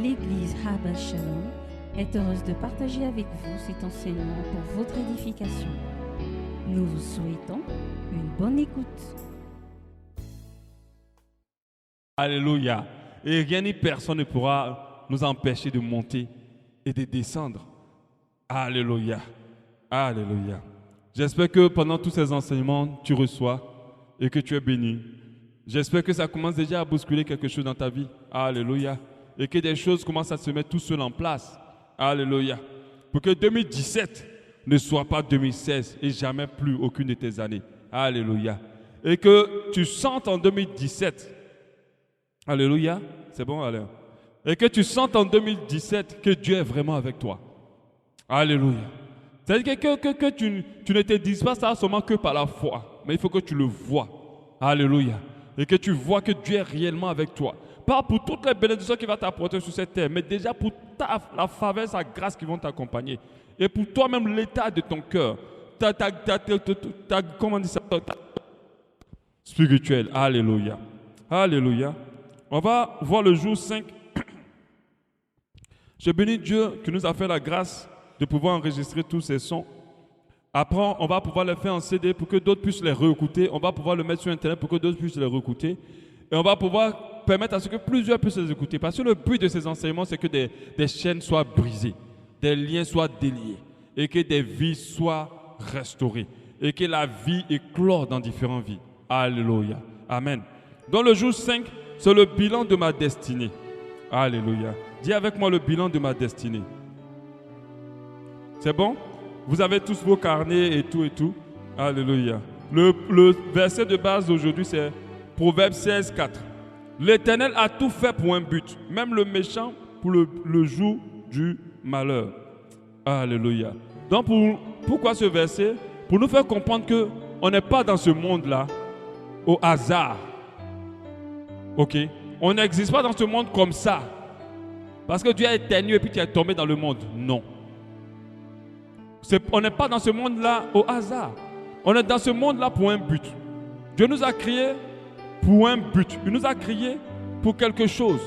L'Église Habas Shalom est heureuse de partager avec vous cet enseignement pour votre édification. Nous vous souhaitons une bonne écoute. Alléluia. Et rien ni personne ne pourra nous empêcher de monter et de descendre. Alléluia. Alléluia. J'espère que pendant tous ces enseignements, tu reçois et que tu es béni. J'espère que ça commence déjà à bousculer quelque chose dans ta vie. Alléluia. Et que des choses commencent à se mettre tout seul en place. Alléluia. Pour que 2017 ne soit pas 2016 et jamais plus aucune de tes années. Alléluia. Et que tu sentes en 2017. Alléluia. C'est bon, allez. Et que tu sentes en 2017 que Dieu est vraiment avec toi. Alléluia. C'est-à-dire que tu ne te dises pas ça seulement que par la foi, mais il faut que tu le vois. Alléluia. Et que tu vois que Dieu est réellement avec toi. Pas pour toutes les bénédictions qu'il va t'apporter sur cette terre, mais déjà pour la faveur, sa grâce qui vont t'accompagner. Et pour toi-même, l'état de ton cœur. Comment on dit ça? Spirituel. Alléluia. Alléluia. On va voir le jour 5. Je bénis Dieu qui nous a fait la grâce de pouvoir enregistrer tous ces sons. Après, on va pouvoir les faire en CD pour que d'autres puissent les réécouter. On va pouvoir le mettre sur Internet pour que d'autres puissent les réécouter. Et on va pouvoir permettre à ce que plusieurs puissent les écouter. Parce que le but de ces enseignements, c'est que des chaînes soient brisées, des liens soient déliés, et que des vies soient restaurées, et que la vie éclore dans différentes vies. Alléluia. Amen. Dans le jour 5, c'est le bilan de ma destinée. Alléluia. Dis avec moi le bilan de ma destinée. C'est bon? Vous avez tous vos carnets et tout et tout. Alléluia. Le verset de base d'aujourd'hui, c'est Proverbe 16, 4. L'Éternel a tout fait pour un but, même le méchant pour le jour du malheur. Alléluia. Donc, pourquoi ce verset? Pour nous faire comprendre qu'on n'est pas dans ce monde-là au hasard. Ok? On n'existe pas dans ce monde comme ça. Parce que Dieu est éternel et puis tu es tombé dans le monde. Non. On n'est pas dans ce monde-là au hasard. On est dans ce monde-là pour un but. Dieu nous a créés pour un but. Il nous a créés pour quelque chose.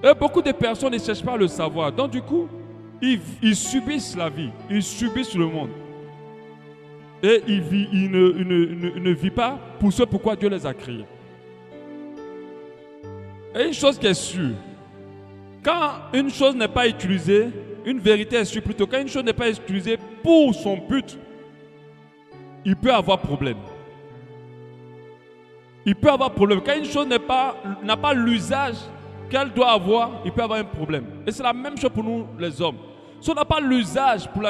Et beaucoup de personnes ne cherchent pas à le savoir. Donc du coup, ils subissent la vie. Ils subissent le monde. Et ils ne vivent pas pour ce pourquoi Dieu les a créés. Et une chose qui est sûre, quand une chose n'est pas utilisée, une vérité est sûre plutôt, quand une chose n'est pas utilisée pour son but, il peut avoir problème. Il peut avoir problème. Quand une chose n'a pas l'usage qu'elle doit avoir, il peut avoir un problème. Et c'est la même chose pour nous les hommes. Si on n'a pas l'usage pour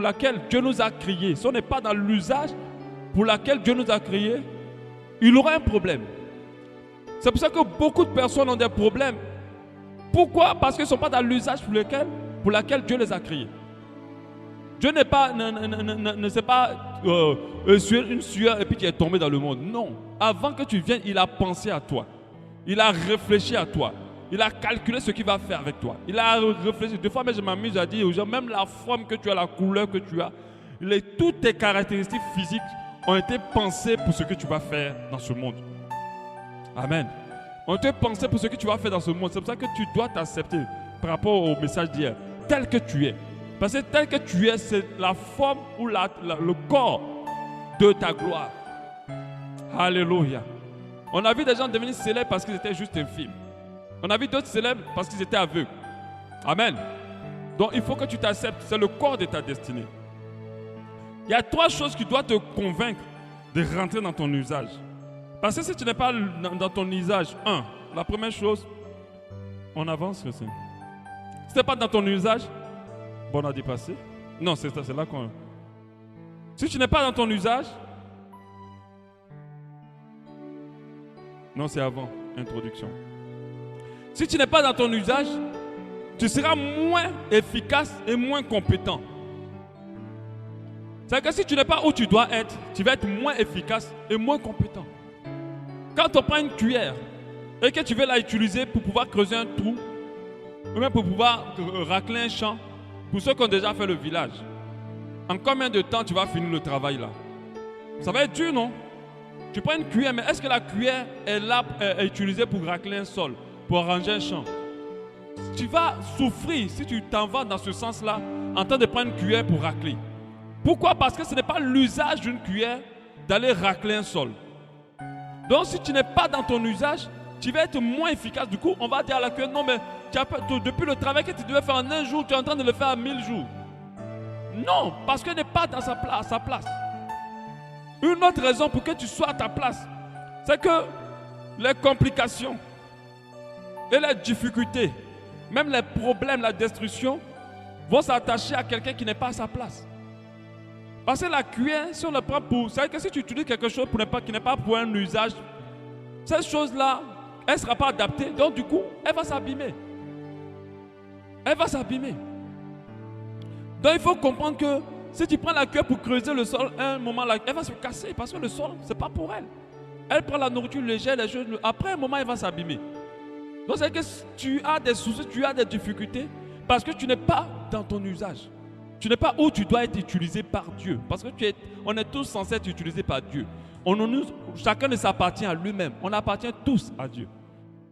laquelle Dieu nous a créés, si on n'est pas dans l'usage pour laquelle Dieu nous a créés, il aura un problème. C'est pour ça que beaucoup de personnes ont des problèmes. Pourquoi? Parce qu'ils ne sont pas dans l'usage pour laquelle Dieu les a créés. Dieu ne s'est pas sur une sueur et puis tu es tombé dans le monde. Non. Avant que tu viennes, il a pensé à toi. Il a réfléchi à toi. Il a calculé ce qu'il va faire avec toi. Il a réfléchi. Des fois, je m'amuse à dire aux gens, même la forme que tu as, la couleur que tu as, toutes tes caractéristiques physiques ont été pensées pour ce que tu vas faire dans ce monde. Amen. On te pensé pour ce que tu vas faire dans ce monde. C'est pour ça que tu dois t'accepter par rapport au message d'hier, tel que tu es. Parce que tel que tu es, c'est la forme ou le corps de ta gloire. Alléluia. On a vu des gens devenir célèbres parce qu'ils étaient juste infimes. On a vu d'autres célèbres parce qu'ils étaient aveugles. Amen. Donc il faut que tu t'acceptes. C'est le corps de ta destinée. Il y a 3 choses qui doivent te convaincre de rentrer dans ton usage. Parce que si tu n'es pas dans ton usage, la première chose, on avance. Si tu n'es pas dans ton usage, bon, on a dépassé. Non, c'est là qu'on... Si tu n'es pas dans ton usage, non, c'est avant, introduction. Si tu n'es pas dans ton usage, tu seras moins efficace et moins compétent. C'est-à-dire que si tu n'es pas où tu dois être, tu vas être moins efficace et moins compétent. Quand on prend une cuillère et que tu veux la utiliser pour pouvoir creuser un trou, ou même pour pouvoir racler un champ, pour ceux qui ont déjà fait le village, en combien de temps tu vas finir le travail là? Ça va être dur, non? Tu prends une cuillère, mais est-ce que la cuillère est là, est utilisée pour racler un sol, pour arranger un champ? tu vas souffrir si tu t'en vas dans ce sens-là en train de prendre une cuillère pour racler. Pourquoi? Parce que ce n'est pas l'usage d'une cuillère d'aller racler un sol. Donc si tu n'es pas dans ton usage, tu vas être moins efficace. Du coup, on va dire à la cuillère, non mais depuis le travail que tu devais faire en un jour, tu es en train de le faire en 1000 jours. Non, parce qu'elle n'est pas dans sa place. Une autre raison pour que tu sois à ta place, c'est que les complications et les difficultés, même les problèmes, la destruction, vont s'attacher à quelqu'un qui n'est pas à sa place. Parce que la cuillère, si on le prend pour... C'est-à-dire que si tu utilises quelque chose qui n'est pas pour un usage, cette chose-là, elle ne sera pas adaptée. Donc du coup, elle va s'abîmer. Elle va s'abîmer. Donc il faut comprendre que si tu prends la cuillère pour creuser le sol, à un moment, elle va se casser parce que le sol, ce n'est pas pour elle. Elle prend la nourriture légère, les choses... Après un moment, elle va s'abîmer. Donc c'est que tu as des soucis, tu as des difficultés parce que tu n'es pas dans ton usage. Tu n'es pas où tu dois être utilisé par Dieu. Parce que on est tous censés être utilisés par Dieu. Chacun ne s'appartient à lui-même. On appartient tous à Dieu.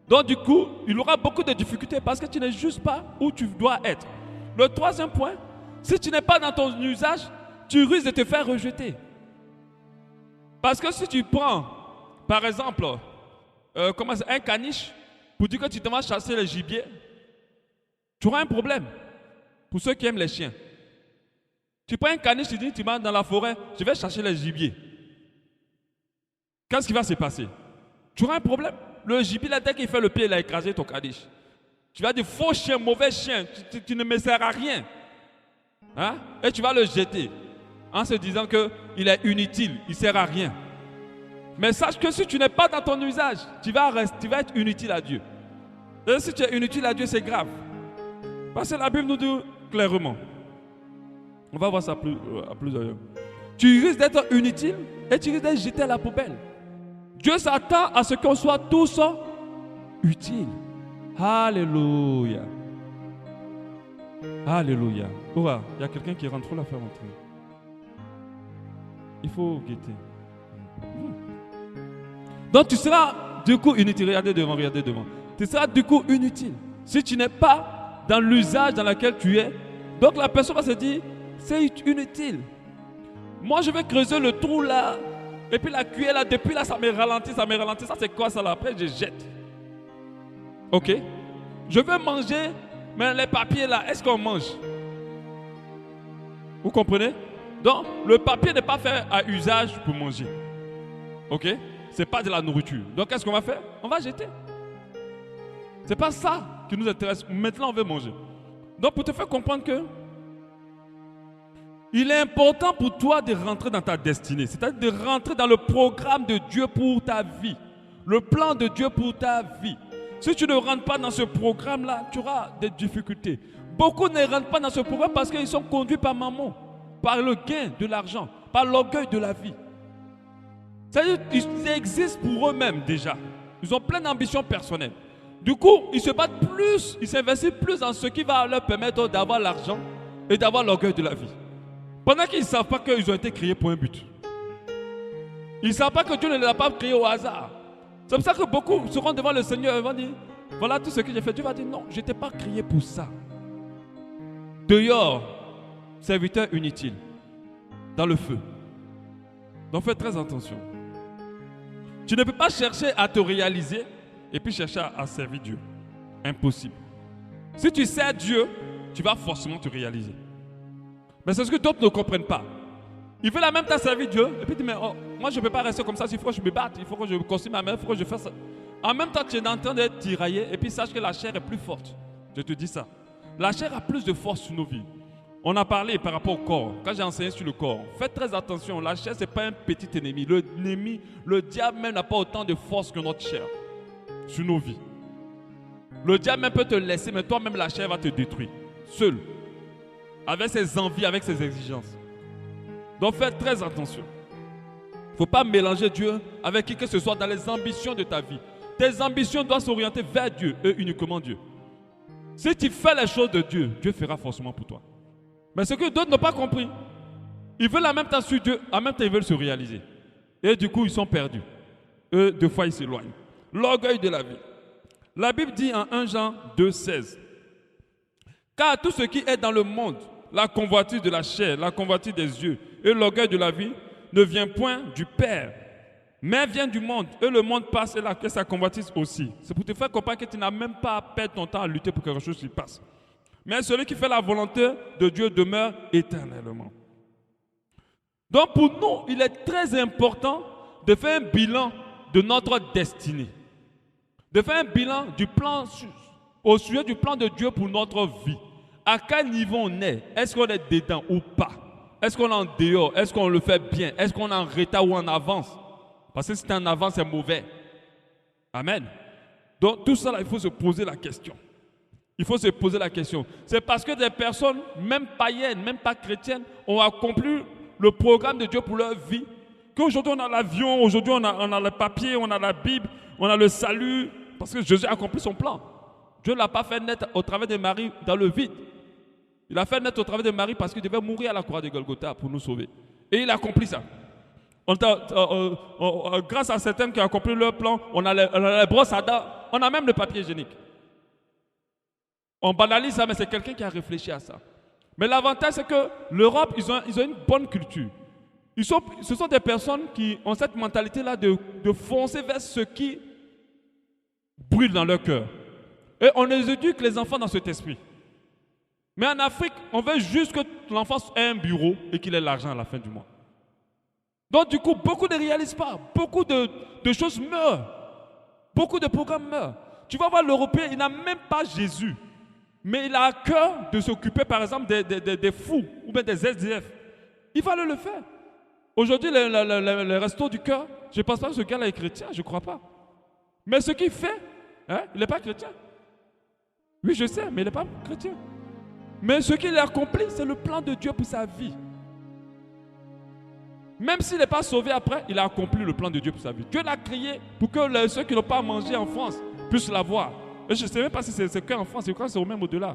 Donc du coup, il aura beaucoup de difficultés parce que tu n'es juste pas où tu dois être. Le troisième point, si tu n'es pas dans ton usage, tu risques de te faire rejeter. Parce que si tu prends, par exemple, un caniche, pour dire que tu te vas chasser les gibiers, tu auras un problème. Pour ceux qui aiment les chiens. Tu prends un caniche, tu dis, tu vas dans la forêt, je vais chercher les gibiers. Qu'est-ce qui va se passer? Tu auras un problème. Le gibier, là, dès qu'il fait le pied, il a écrasé ton caniche. Tu vas dire, faux chien, mauvais chien, tu ne me sers à rien. Hein? Et tu vas le jeter en se disant qu'il est inutile, il ne sert à rien. Mais sache que si tu n'es pas dans ton usage, tu vas être inutile à Dieu. Et si tu es inutile à Dieu, c'est grave. Parce que la Bible nous dit clairement. On va voir ça à plusieurs. Tu risques d'être inutile et tu risques d'être jeté à la poubelle. Dieu s'attend à ce qu'on soit tous utiles. Alléluia. Alléluia. Il y a quelqu'un qui rentre, il faut la faire rentrer. Il faut guetter. Donc tu seras du coup inutile. Regardez devant. Tu seras du coup inutile. Si tu n'es pas dans l'usage dans lequel tu es, donc la personne va se dire, c'est inutile. Moi, je vais creuser le trou là. Et puis la cuillère là, depuis là, ça me ralentit. Ça c'est quoi ça là? Après, je jette. Ok? Je veux manger, mais les papiers là, est-ce qu'on mange? Vous comprenez? Donc, le papier n'est pas fait à usage pour manger. Ok? C'est pas de la nourriture. Donc, qu'est-ce qu'on va faire? On va jeter. C'est pas ça qui nous intéresse. Maintenant, on veut manger. Donc, pour te faire comprendre que il est important pour toi de rentrer dans ta destinée, c'est-à-dire de rentrer dans le programme de Dieu pour ta vie, le plan de Dieu pour ta vie. Si tu ne rentres pas dans ce programme-là, tu auras des difficultés. Beaucoup ne rentrent pas dans ce programme parce qu'ils sont conduits par maman, par le gain de l'argent, par l'orgueil de la vie. C'est-à-dire qu'ils existent pour eux-mêmes déjà. Ils ont plein d'ambitions personnelles. Du coup, ils se battent plus, ils s'investissent plus dans ce qui va leur permettre d'avoir l'argent et d'avoir l'orgueil de la vie. Pendant qu'ils ne savent pas qu'ils ont été créés pour un but. Ils ne savent pas que Dieu ne les a pas créés au hasard. C'est pour ça que beaucoup seront devant le Seigneur et vont dire, voilà tout ce que j'ai fait. Dieu va dire, non, je n'étais pas créé pour ça. Dehors, serviteur inutile, dans le feu. Donc fais très attention. Tu ne peux pas chercher à te réaliser et puis chercher à servir Dieu. Impossible. Si tu sers Dieu, tu vas forcément te réaliser. Mais c'est ce que d'autres ne comprennent pas. Ils veulent en même temps servir Dieu. Et puis ils disent, mais moi je ne peux pas rester comme ça. Il faut que je me batte, il faut que je construise ma main, il faut que je fasse ça. En même temps, tu es en train d'être tiraillé. Et puis sache que la chair est plus forte. Je te dis ça. La chair a plus de force sur nos vies. On a parlé par rapport au corps. Quand j'ai enseigné sur le corps, faites très attention. La chair, ce n'est pas un petit ennemi. Le diable même n'a pas autant de force que notre chair sur nos vies. Le diable même peut te laisser, mais toi-même, la chair va te détruire. Seul. Avec ses envies, avec ses exigences. Donc faites très attention. Il ne faut pas mélanger Dieu avec qui que ce soit dans les ambitions de ta vie. Tes ambitions doivent s'orienter vers Dieu et uniquement Dieu. Si tu fais les choses de Dieu, Dieu fera forcément pour toi. Mais ce que d'autres n'ont pas compris, ils veulent en même temps suivre Dieu, en même temps ils veulent se réaliser. Et du coup ils sont perdus. Eux, deux fois ils s'éloignent. L'orgueil de la vie. La Bible dit en 1 Jean 2,16, Car tout ce qui est dans le monde, la convoitise de la chair, la convoitise des yeux et l'orgueil de la vie, ne vient point du Père, mais vient du monde. Et le monde passe et sa convoitise aussi. C'est pour te faire comprendre que tu n'as même pas à perdre ton temps à lutter pour quelque chose qui passe. Mais celui qui fait la volonté de Dieu demeure éternellement. Donc pour nous, il est très important de faire un bilan de notre destinée. De faire un bilan du plan, au sujet du plan de Dieu pour notre vie. À quel niveau on est? Est-ce qu'on est dedans ou pas? Est-ce qu'on est en dehors? Est-ce qu'on le fait bien? Est-ce qu'on est en retard ou en avance? Parce que si c'est en avance, c'est mauvais. Amen. Donc tout ça, là, il faut se poser la question. Il faut se poser la question. C'est parce que des personnes, même païennes, même pas chrétiennes, ont accompli le programme de Dieu pour leur vie. Qu'aujourd'hui on a l'avion, aujourd'hui on a le papier, on a la Bible, on a le salut. Parce que Jésus a accompli son plan. Dieu ne l'a pas fait naître au travers de Marie dans le vide. Il a fait naître au travers de Marie parce qu'il devait mourir à la croix de Golgotha pour nous sauver. Et il a accompli ça. Grâce à certains qui ont accompli leur plan, on a les brosses à dents, on a même le papier hygiénique. On banalise ça, mais c'est quelqu'un qui a réfléchi à ça. Mais l'avantage, c'est que l'Europe, ils ont une bonne culture. Ce sont des personnes qui ont cette mentalité-là de foncer vers ce qui brûle dans leur cœur. Et on éduque les enfants dans cet esprit. Mais en Afrique, on veut juste que l'enfant ait un bureau et qu'il ait l'argent à la fin du mois. Donc du coup, beaucoup ne réalisent pas. Beaucoup de choses meurent. Beaucoup de programmes meurent. Tu vas voir l'Européen, il n'a même pas Jésus. Mais il a à cœur de s'occuper par exemple des fous ou bien des SDF. Il va le faire. Aujourd'hui, le resto du cœur, je ne pense pas que ce gars-là est chrétien, je ne crois pas. Mais ce qu'il fait, il n'est pas chrétien. Oui, je sais, mais il n'est pas chrétien. Mais ce qu'il a accompli, c'est le plan de Dieu pour sa vie. Même s'il n'est pas sauvé après, il a accompli le plan de Dieu pour sa vie. Dieu l'a créé pour que ceux qui n'ont pas mangé en France puissent l'avoir. Et je ne sais même pas si c'est qu'en France, je crois que c'est au même au-delà.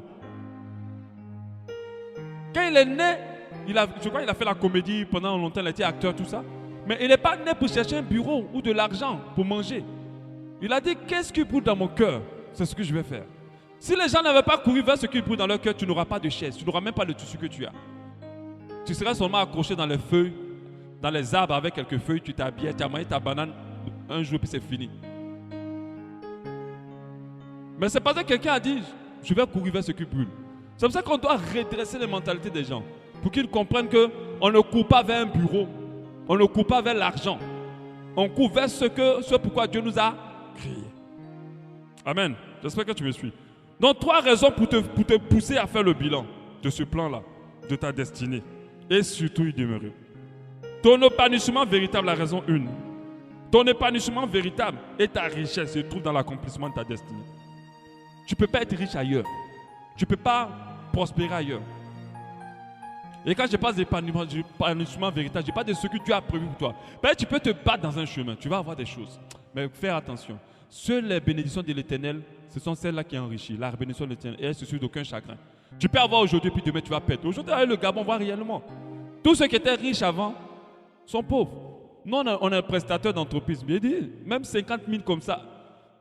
Quand il est né, je crois qu'il a fait la comédie pendant longtemps, il a été acteur, tout ça. Mais il n'est pas né pour chercher un bureau ou de l'argent pour manger. Il a dit, qu'est-ce qui brûle dans mon cœur? C'est ce que je vais faire. Si les gens n'avaient pas couru vers ce qui brûle dans leur cœur, tu n'auras pas de chaise, tu n'auras même pas le tissu que tu as. Tu seras seulement accroché dans les feuilles, dans les arbres avec quelques feuilles, tu t'habillais, tu as mangé ta banane un jour puis c'est fini. Mais c'est parce que quelqu'un a dit, je vais courir vers ce qui brûle. C'est pour ça qu'on doit redresser les mentalités des gens, pour qu'ils comprennent qu'on ne court pas vers un bureau, on ne court pas vers l'argent, on court vers ce pourquoi Dieu nous a créés. Amen. J'espère que tu me suis. Donc 3 raisons pour te pousser à faire le bilan de ce plan-là, de ta destinée, et surtout y demeurer. Ton épanouissement véritable, la raison 1. Ton épanouissement véritable et ta richesse se trouve dans l'accomplissement de ta destinée. Tu ne peux pas être riche ailleurs. Tu ne peux pas prospérer ailleurs. Et quand je parle d'épanouissement véritable, je parle de ce que Dieu a prévu pour toi. Peut-être tu peux te battre dans un chemin, tu vas avoir des choses. Mais faire attention. Seules les bénédictions de l'Éternel, ce sont celles-là qui enrichissent. La bénédiction de l'Éternel, et elle se suit d'aucun chagrin. Tu peux avoir aujourd'hui, puis demain tu vas perdre. Aujourd'hui, avec le Gabon, on voit réellement. Tous ceux qui étaient riches avant sont pauvres. Nous, on est un prestataire d'entreprise. Bien dit, même 50 000 comme ça.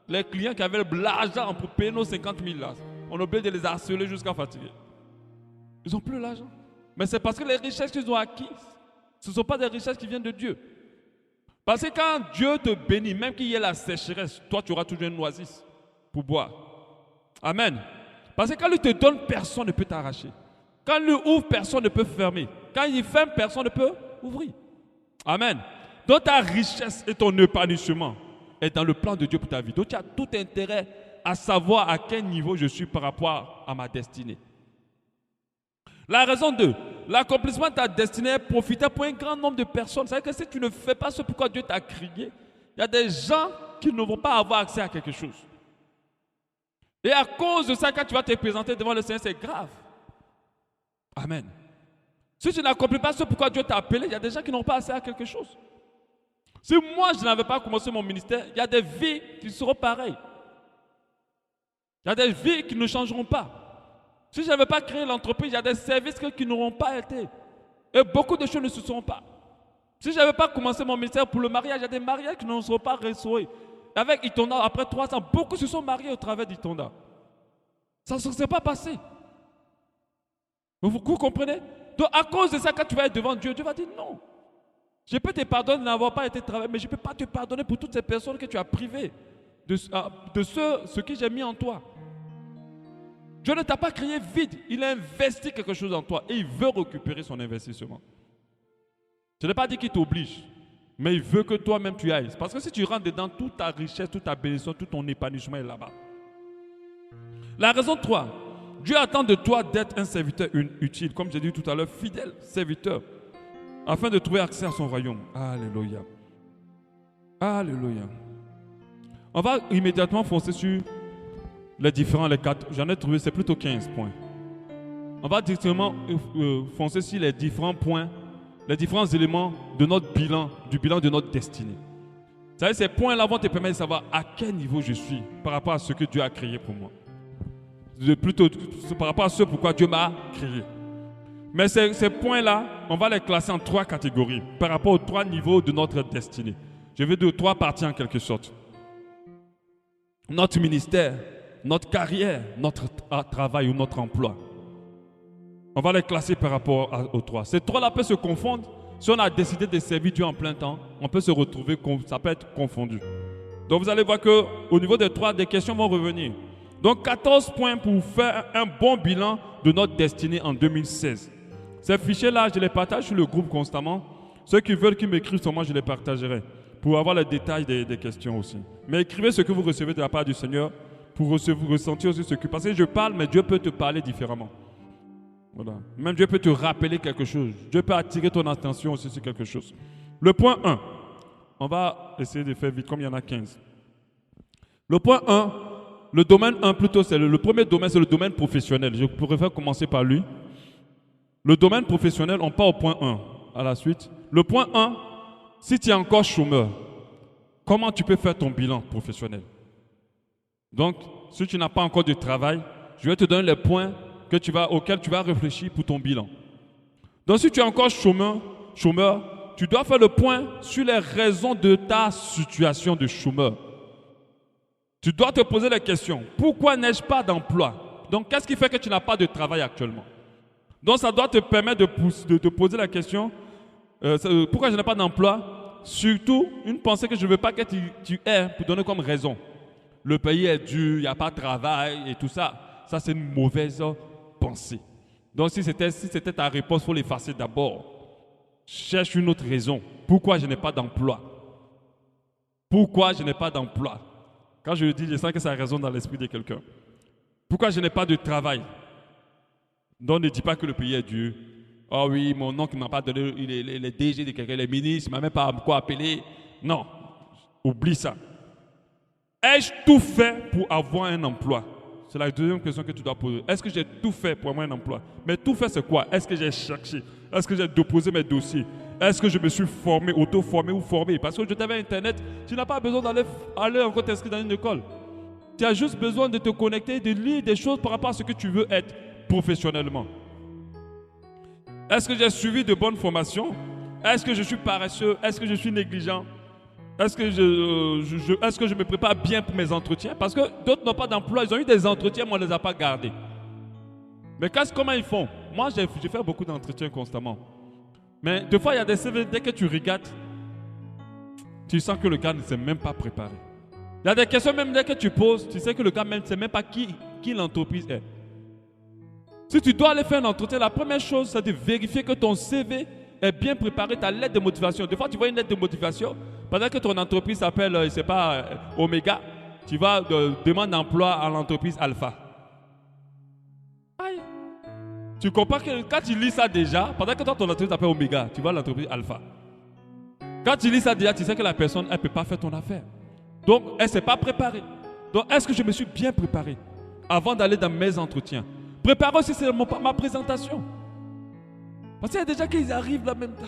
Les clients qui avaient l'argent pour payer nos 50 000 là, on a oublié de les harceler jusqu'à fatiguer. Ils n'ont plus l'argent. Mais c'est parce que les richesses qu'ils ont acquises, ce ne sont pas des richesses qui viennent de Dieu. Parce que quand Dieu te bénit, même qu'il y ait la sécheresse, toi tu auras toujours une oasis pour boire. Amen. Parce que quand il te donne, personne ne peut t'arracher. Quand il ouvre, personne ne peut fermer. Quand il ferme, personne ne peut ouvrir. Amen. Donc ta richesse et ton épanouissement est dans le plan de Dieu pour ta vie. Donc tu as tout intérêt à savoir à quel niveau je suis par rapport à ma destinée. La raison 2, l'accomplissement de ta destinée est profitable pour un grand nombre de personnes. C'est-à-dire que si tu ne fais pas ce pourquoi Dieu t'a créé, il y a des gens qui ne vont pas avoir accès à quelque chose. Et à cause de ça, quand tu vas te présenter devant le Seigneur, c'est grave. Amen. Si tu n'accomplis pas ce pourquoi Dieu t'a appelé, il y a des gens qui n'ont pas accès à quelque chose. Si moi, je n'avais pas commencé mon ministère, il y a des vies qui seront pareilles. Il y a des vies qui ne changeront pas. Si je n'avais pas créé l'entreprise, il y a des services qui n'auront pas été. Et beaucoup de choses ne se seront pas. Si je n'avais pas commencé mon ministère pour le mariage, il y a des mariages qui ne seront pas restaurés. Avec Itonda, après 3 ans, beaucoup se sont mariés au travers d'Itonda. Ça ne s'est pas passé. Vous comprenez? Donc, à cause de ça, quand tu vas être devant Dieu, Dieu va dire non. Je peux te pardonner de n'avoir pas été travaillé, mais je ne peux pas te pardonner pour toutes ces personnes que tu as privées de ce que j'ai mis en toi. Dieu ne t'a pas créé vide. Il a investi quelque chose en toi et il veut récupérer son investissement. Je n'ai pas dit qu'il t'oblige, mais il veut que toi-même tu ailles. Parce que si tu rentres dedans, toute ta richesse, toute ta bénédiction, tout ton épanouissement est là-bas. La raison 3, Dieu attend de toi d'être un serviteur utile, comme j'ai dit tout à l'heure, fidèle serviteur, afin de trouver accès à son royaume. Alléluia. Alléluia. On va immédiatement foncer sur les différents, les 4. J'en ai trouvé, c'est plutôt 15 points. On va directement foncer sur les différents points, les différents éléments de notre bilan, du bilan de notre destinée. Vous savez, ces points-là vont te permettre de savoir à quel niveau je suis par rapport à ce que Dieu a créé pour moi. Plutôt par rapport à ce pourquoi Dieu m'a créé. Mais ces points-là, on va les classer en 3 catégories par rapport aux 3 niveaux de notre destinée. Je vais de 3 parties en quelque sorte. Notre ministère, notre carrière, notre travail ou notre emploi. On va les classer par rapport aux 3. Ces 3-là peuvent se confondre. Si on a décidé de servir Dieu en plein temps, on peut se retrouver, ça peut être confondu. Donc vous allez voir qu'au niveau des 3, des questions vont revenir. Donc 14 points pour faire un bon bilan de notre destinée en 2016. Ces fichiers-là, je les partage sur le groupe constamment. Ceux qui veulent qu'ils m'écrivent sur moi, je les partagerai pour avoir les détails des questions aussi. Mais écrivez ce que vous recevez de la part du Seigneur pour ressentir aussi ce que... Parce que je parle, mais Dieu peut te parler différemment. Voilà. Même Dieu peut te rappeler quelque chose. Dieu peut attirer ton attention aussi sur quelque chose. Le point 1. On va essayer de faire vite comme il y en a 15. Le point 1, le domaine 1 plutôt, c'est le premier domaine, c'est le domaine professionnel. Je préfère commencer par lui. Le domaine professionnel, on part au point 1 à la suite. Le point 1, si tu es encore chômeur, comment tu peux faire ton bilan professionnel? Donc, si tu n'as pas encore de travail, je vais te donner les points auxquels tu vas réfléchir pour ton bilan. Donc, si tu es encore chômeur, tu dois faire le point sur les raisons de ta situation de chômeur. Tu dois te poser la question, pourquoi n'ai-je pas d'emploi? Donc, qu'est-ce qui fait que tu n'as pas de travail actuellement? Donc, ça doit te permettre de te poser la question, pourquoi je n'ai pas d'emploi? Surtout, une pensée que je ne veux pas que tu aies pour donner comme raison. Le pays est dur, il n'y a pas de travail et tout ça. Ça, c'est une mauvaise pensée. Donc, si c'était ta réponse, il faut l'effacer d'abord. Cherche une autre raison. Pourquoi je n'ai pas d'emploi? Pourquoi je n'ai pas d'emploi? Quand je le dis, je sens que ça résonne dans l'esprit de quelqu'un. Pourquoi je n'ai pas de travail? Donc, ne dis pas que le pays est dur. Oh oui, mon oncle ne m'a pas donné les DG de quelqu'un, les ministres, il ne m'a même pas quoi appeler. Non, oublie ça. Ai-je tout fait pour avoir un emploi? C'est la deuxième question que tu dois poser. Est-ce que j'ai tout fait pour avoir un emploi? Mais tout fait, c'est quoi? Est-ce que j'ai cherché? Est-ce que j'ai déposé mes dossiers? Est-ce que je me suis formé, auto-formé ou formé? Parce que je t'avais Internet, tu n'as pas besoin d'aller encore t'inscrire dans une école. Tu as juste besoin de te connecter, de lire des choses par rapport à ce que tu veux être professionnellement. Est-ce que j'ai suivi de bonnes formations? Est-ce que je suis paresseux? Est-ce que je suis négligent? Est-ce que je me prépare bien pour mes entretiens? Parce que d'autres n'ont pas d'emploi, ils ont eu des entretiens, mais on ne les a pas gardés. Mais comment ils font? Moi, j'ai fait beaucoup d'entretiens constamment. Mais des fois, il y a des CV, dès que tu regardes, tu sens que le gars ne s'est même pas préparé. Il y a des questions, même dès que tu poses, tu sais que le gars ne sait même pas qui l'entreprise est. Si tu dois aller faire un entretien, la première chose, c'est de vérifier que ton CV est bien préparé, ta lettre de motivation. Des fois, tu vois une lettre de motivation, pendant que ton entreprise s'appelle, je ne sais pas, Omega, tu vas demander d'emploi à l'entreprise Alpha. Aïe. Tu comprends que quand tu lis ça déjà, pendant que toi, ton entreprise s'appelle Omega, tu vois l'entreprise Alpha. Quand tu lis ça déjà, tu sais que la personne, elle ne peut pas faire ton affaire. Donc, elle ne s'est pas préparée. Donc, est-ce que je me suis bien préparé avant d'aller dans mes entretiens? Préparer aussi, c'est ma présentation. Parce qu'il y a déjà qu'ils arrivent là même temps.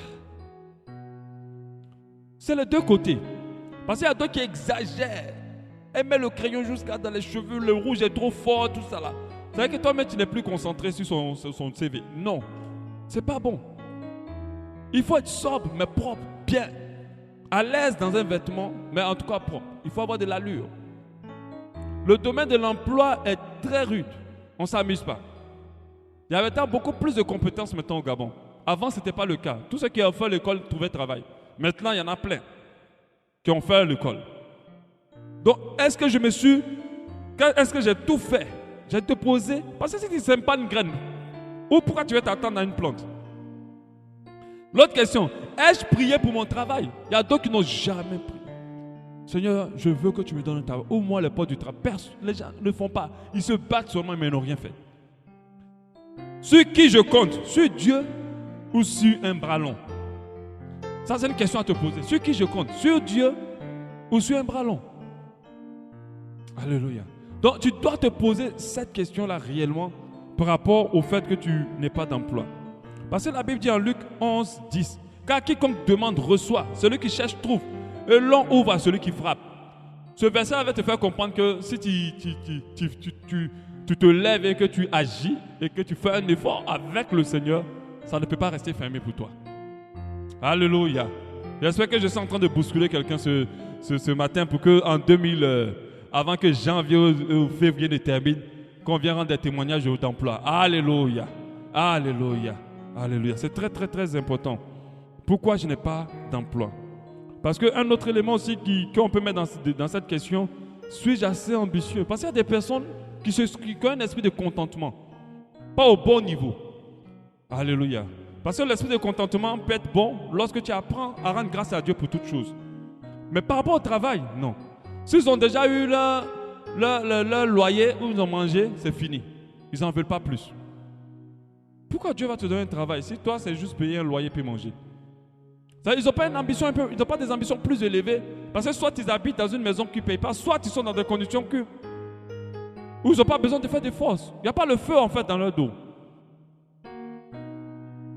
C'est les deux côtés. Parce qu'il y a d'autres qui exagèrent. Elle met le crayon jusqu'à dans les cheveux, le rouge est trop fort, tout ça là. C'est vrai que toi-même, tu n'es plus concentré sur son CV. Non, c'est pas bon. Il faut être sobre, mais propre, bien. À l'aise dans un vêtement, mais en tout cas propre. Il faut avoir de l'allure. Le domaine de l'emploi est très rude. On ne s'amuse pas. Il y avait tant beaucoup plus de compétences maintenant au Gabon. Avant, ce n'était pas le cas. Tous ceux qui ont fait l'école trouvaient travail. Maintenant, il y en a plein qui ont fait l'école. Donc, est-ce que j'ai tout fait? J'ai déposé? Parce que si tu ne sèmes pas une graine, ou pourquoi tu vas t'attendre à une plante? L'autre question, ai-je prié pour mon travail? Il y a d'autres qui n'ont jamais prié. Seigneur, je veux que tu me donnes un travail. Ou moi, les portes du travail. Les gens ne font pas. Ils se battent seulement, mais ils n'ont rien fait. Sur qui je compte? Sur Dieu ou sur un bras long? Ça, c'est une question à te poser. Sur qui je compte? Sur Dieu ou sur un bras long? Alléluia. Donc, tu dois te poser cette question-là réellement par rapport au fait que tu n'aies pas d'emploi. Parce que la Bible dit en Luc 11, 10, car quiconque demande reçoit, celui qui cherche trouve, et l'on ouvre à celui qui frappe. Ce verset va te faire comprendre que si tu te lèves et que tu agis et que tu fais un effort avec le Seigneur, ça ne peut pas rester fermé pour toi. Alléluia. J'espère que je suis en train de bousculer quelqu'un ce matin pour que en 2000, avant que janvier ou février ne termine, qu'on vienne rendre des témoignages d'emploi. Alléluia. Alléluia. Alléluia. C'est très, très, très important. Pourquoi je n'ai pas d'emploi? Parce qu'un autre élément aussi qu'on peut mettre dans cette question, suis-je assez ambitieux? Parce qu'il y a des personnes qui ont un esprit de contentement, pas au bon niveau. Alléluia. Parce que l'esprit de contentement peut être bon lorsque tu apprends à rendre grâce à Dieu pour toutes choses. Mais par rapport au travail, non. S'ils ont déjà eu leur loyer ou ils ont mangé, c'est fini. Ils n'en veulent pas plus. Pourquoi Dieu va te donner un travail si toi, c'est juste payer un loyer puis manger? Ils n'ont pas une ambition ils n'ont pas des ambitions plus élevées. Parce que soit ils habitent dans une maison qui ne paye pas, soit ils sont dans des conditions où ils n'ont pas besoin de faire des forces. Il n'y a pas le feu en fait dans leur dos.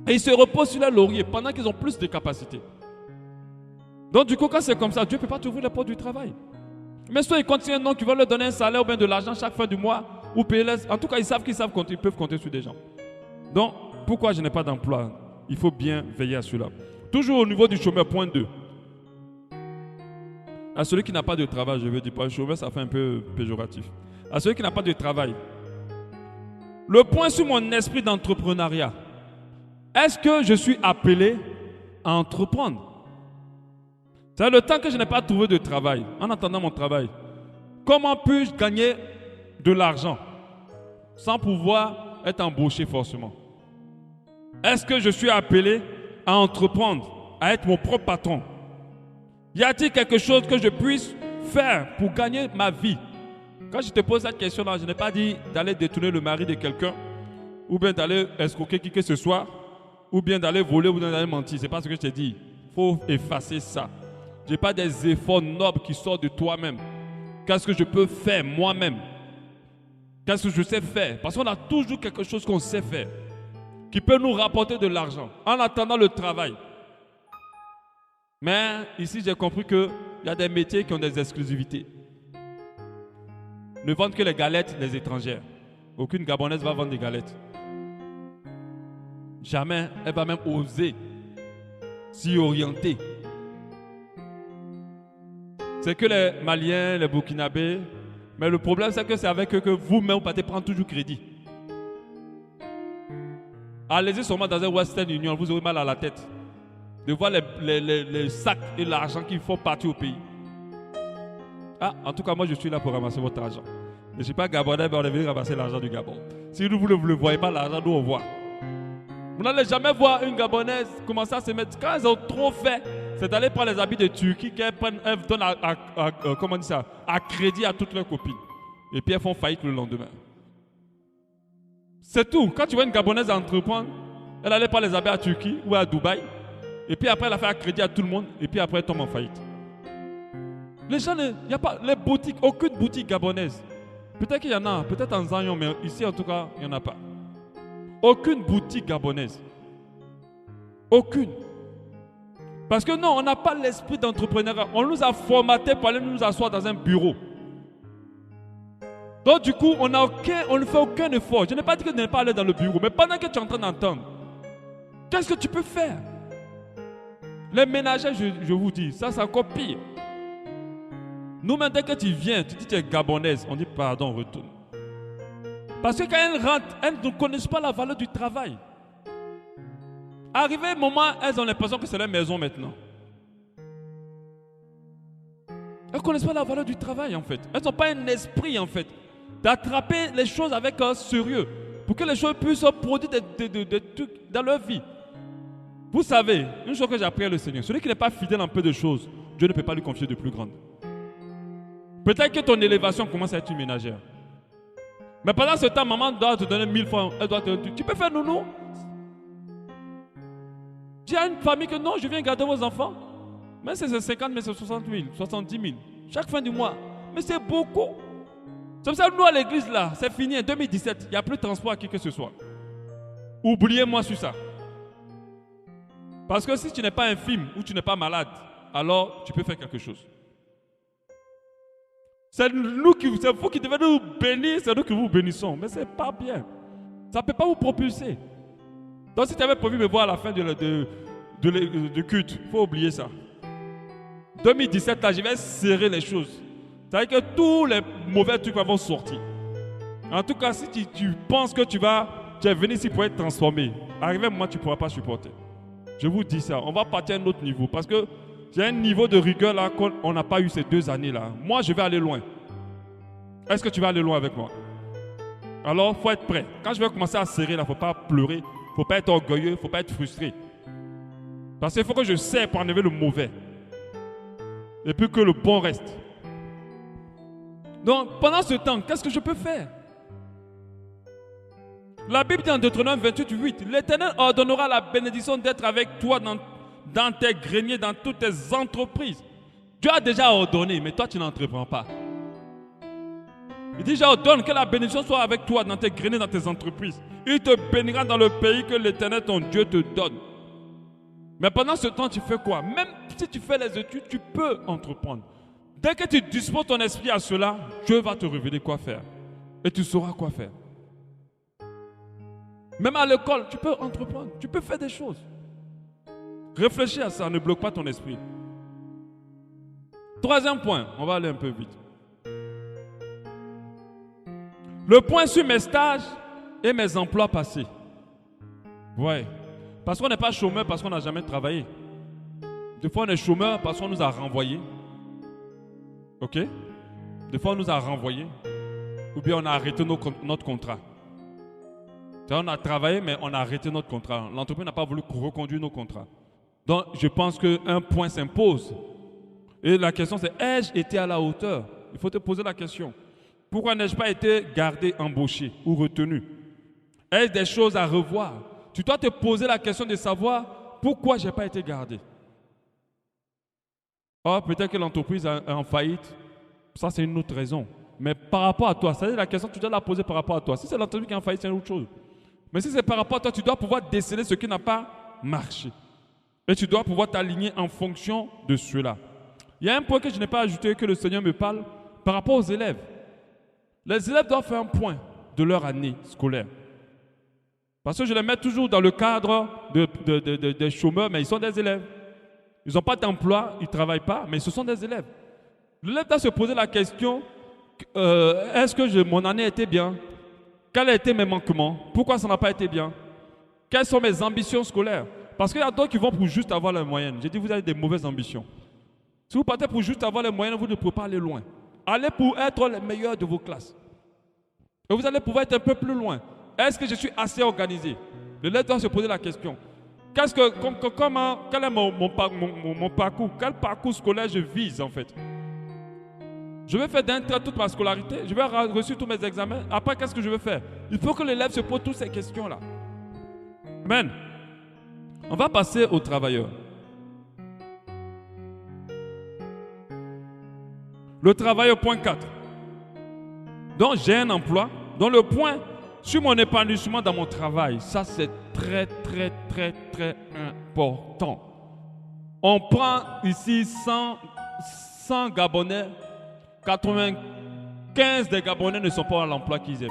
Et ils se reposent sur leur laurier pendant qu'ils ont plus de capacités. Donc du coup, quand c'est comme ça, Dieu ne peut pas t'ouvrir les portes du travail. Mais soit ils continuent, non, qui veulent leur donner un salaire ou bien de l'argent chaque fin du mois, ou payer les... En tout cas, ils peuvent compter sur des gens. Donc, pourquoi je n'ai pas d'emploi? Il faut bien veiller à cela. Toujours au niveau du chômeur, point 2. À celui qui n'a pas de travail, je veux dire, pas le chômeur, ça fait un peu péjoratif. À celui qui n'a pas de travail. Le point sur mon esprit d'entrepreneuriat. Est-ce que je suis appelé à entreprendre? C'est le temps que je n'ai pas trouvé de travail, en attendant mon travail. Comment puis-je gagner de l'argent sans pouvoir être embauché forcément? Est-ce que je suis appelé à entreprendre, à être mon propre patron? Y a-t-il quelque chose que je puisse faire pour gagner ma vie? Quand je te pose cette question-là, je n'ai pas dit d'aller détourner le mari de quelqu'un, ou bien d'aller escroquer qui que ce soit, ou bien d'aller voler, ou bien d'aller mentir. Ce n'est pas ce que je t'ai dit. Il faut effacer ça. Je n'ai pas des efforts nobles qui sortent de toi-même. Qu'est-ce que je peux faire moi-même? Qu'est-ce que je sais faire? Parce qu'on a toujours quelque chose qu'on sait faire, qui peut nous rapporter de l'argent, en attendant le travail. Mais ici, j'ai compris qu'il y a des métiers qui ont des exclusivités. Ne vendent que les galettes, les étrangères. Aucune Gabonaise va vendre des galettes. Jamais elle va même oser s'y orienter. C'est que les Maliens, les Burkinabés, mais le problème c'est que c'est avec eux que vous-même vous partez prendre toujours crédit. Allez-y seulement dans un Western Union, vous aurez mal à la tête de voir les sacs et l'argent qu'il faut partir au pays. Ah, en tout cas, moi je suis là pour ramasser votre argent. Je ne suis pas Gabonais, mais on est venu ramasser l'argent du Gabon. Si vous ne le voyez pas, l'argent, nous on voit. Vous n'allez jamais voir une Gabonaise commencer à se mettre. Quand elles ont trop fait, c'est d'aller prendre les habits de Turquie qu'elles donnent à crédit à toutes leurs copines. Et puis elles font faillite le lendemain. C'est tout. Quand tu vois une Gabonaise entreprendre, elle allait prendre les habits à Turquie ou à Dubaï. Et puis après, elle a fait un crédit à tout le monde. Et puis après, elle tombe en faillite. Les gens, il n'y a pas les boutiques, aucune boutique gabonaise. Peut-être qu'il y en a, peut-être en Zanyon, mais ici en tout cas, il n'y en a pas. Aucune boutique gabonaise. Aucune. Parce que non, on n'a pas l'esprit d'entrepreneuriat. On nous a formatés pour aller nous asseoir dans un bureau. Donc du coup, on ne fait aucun effort. Je n'ai pas dit que tu n'es pas allé dans le bureau, mais pendant que tu es en train d'entendre, qu'est-ce que tu peux faire? Les ménagers, je vous dis, ça c'est encore pire. Nous, maintenant que tu viens, tu dis que tu es gabonaise, on dit pardon, retourne. Parce que quand elles rentrent, elles ne connaissent pas la valeur du travail. Arrivé un moment, elles ont l'impression que c'est leur maison maintenant. Elles ne connaissent pas la valeur du travail en fait. Elles n'ont pas un esprit en fait d'attraper les choses avec un sérieux pour que les choses puissent produire des trucs dans leur vie. Vous savez, une chose que j'ai appris à le Seigneur, celui qui n'est pas fidèle en peu de choses, Dieu ne peut pas lui confier de plus grandes. Peut-être que ton élévation commence à être une ménagère. Mais pendant ce temps, maman doit te donner 1000 francs. Elle doit tu peux faire nounou. J'ai une famille que non, je viens garder vos enfants. Mais c'est 50 000, c'est 60 000, 70 000. Chaque fin du mois. Mais c'est beaucoup. C'est pour ça que nous à l'église là, c'est fini en 2017. Il n'y a plus de transport à qui que ce soit. Oubliez-moi sur ça. Parce que si tu n'es pas infime ou tu n'es pas malade, alors tu peux faire quelque chose. C'est vous qui devez nous bénir, c'est nous qui vous bénissons. Mais ce n'est pas bien. Ça ne peut pas vous propulser. Donc si tu avais prévu me voir à la fin de culte, il faut oublier ça. 2017, là, je vais serrer les choses. C'est-à-dire que tous les mauvais trucs vont sortir. En tout cas, si tu penses que tu es venu ici pour être transformé, arrivé à un moment, tu ne pourras pas supporter. Je vous dis ça. On va partir à un autre niveau. Parce que j'ai un niveau de rigueur là qu'on n'a pas eu ces 2 années-là. Moi, je vais aller loin. Est-ce que tu vas aller loin avec moi? Alors, il faut être prêt. Quand je vais commencer à serrer, il ne faut pas pleurer. Il ne faut pas être orgueilleux. Il ne faut pas être frustré. Parce qu'il faut que je serre pour enlever le mauvais. Et puis que le bon reste. Donc, pendant ce temps, qu'est-ce que je peux faire? La Bible dit en Deutéronome 28, 8, l'Éternel ordonnera la bénédiction d'être avec toi dans tes greniers, dans toutes tes entreprises. Dieu a déjà ordonné, mais toi tu n'entreprends pas. Il dit, j'ordonne que la bénédiction soit avec toi dans tes greniers, dans tes entreprises. Il te bénira dans le pays que l'Éternel, ton Dieu, te donne. Mais pendant ce temps, tu fais quoi? Même si tu fais les études, tu peux entreprendre. Dès que tu disposes ton esprit à cela, Dieu va te révéler quoi faire. Et tu sauras quoi faire. Même à l'école, tu peux entreprendre. Tu peux faire des choses. Réfléchis à ça, ne bloque pas ton esprit. 3e point, on va aller un peu vite. Le point sur mes stages et mes emplois passés. Ouais. Parce qu'on n'est pas chômeur parce qu'on n'a jamais travaillé. Des fois, on est chômeur parce qu'on nous a renvoyés. Ok? Des fois, on nous a renvoyés. Ou bien on a arrêté notre contrat. On a travaillé, mais on a arrêté notre contrat. L'entreprise n'a pas voulu reconduire nos contrats. Donc, je pense qu'un point s'impose. Et la question, c'est, ai-je été à la hauteur? Il faut te poser la question. Pourquoi n'ai-je pas été gardé, embauché ou retenu? Est-ce des choses à revoir? Tu dois te poser la question de savoir pourquoi je n'ai pas été gardé. Oh, peut-être que l'entreprise est en faillite. Ça, c'est une autre raison. Mais par rapport à toi, c'est la question que tu dois la poser par rapport à toi. Si c'est l'entreprise qui est en faillite, c'est une autre chose. Mais si c'est par rapport à toi, tu dois pouvoir déceler ce qui n'a pas marché. Et tu dois pouvoir t'aligner en fonction de cela. Il y a un point que je n'ai pas ajouté, que le Seigneur me parle, par rapport aux élèves. Les élèves doivent faire un point de leur année scolaire. Parce que je les mets toujours dans le cadre des chômeurs, mais ils sont des élèves. Ils n'ont pas d'emploi, ils ne travaillent pas, mais ce sont des élèves. L'élève doit se poser la question, est-ce que mon année a été bien? Quels ont été mes manquements? Pourquoi ça n'a pas été bien? Quelles sont mes ambitions scolaires? Parce qu'il y a d'autres qui vont pour juste avoir la moyenne. J'ai dit, vous avez des mauvaises ambitions. Si vous partez pour juste avoir les moyennes, vous ne pouvez pas aller loin. Allez pour être les meilleurs de vos classes. Et vous allez pouvoir être un peu plus loin. Est-ce que je suis assez organisé? L'élève doit se poser la question. Quel est mon parcours? Quel parcours scolaire je vise en fait? Je vais faire d'un trait toute ma scolarité. Je vais reçu tous mes examens. Après, qu'est-ce que je vais faire? Il faut que l'élève se pose toutes ces questions-là. Amen. On va passer aux travailleurs. Le travailleur, point 4. Donc, j'ai un emploi. Donc, le point sur mon épanouissement dans mon travail, ça, c'est très, très, très, très important. On prend ici 100 Gabonais. 95 des Gabonais ne sont pas à l'emploi qu'ils aiment.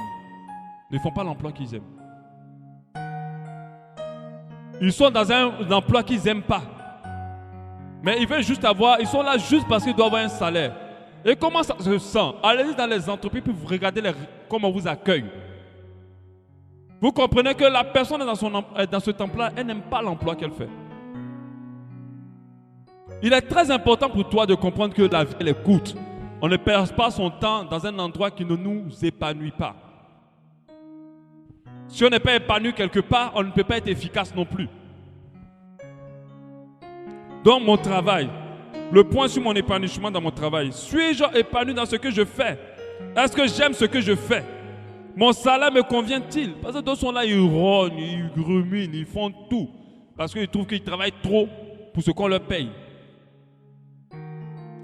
Ne font pas l'emploi qu'ils aiment. Ils sont dans un emploi qu'ils n'aiment pas. Mais ils veulent juste avoir, ils sont là juste parce qu'ils doivent avoir un salaire. Et comment ça se sent? Allez-y dans les entreprises puis vous regardez comment on vous accueille. Vous comprenez que la personne dans cet emploi, elle n'aime pas l'emploi qu'elle fait. Il est très important pour toi de comprendre que la vie, elle est courte. On ne perd pas son temps dans un endroit qui ne nous épanouit pas. Si on n'est pas épanoui quelque part, on ne peut pas être efficace non plus. Dans mon travail, le point sur mon épanouissement dans mon travail, suis-je épanoui dans ce que je fais? Est-ce que j'aime ce que je fais? Mon salaire me convient-il? Parce que d'autres sont là, ils rognent, ils ruminent, ils font tout. Parce qu'ils trouvent qu'ils travaillent trop pour ce qu'on leur paye.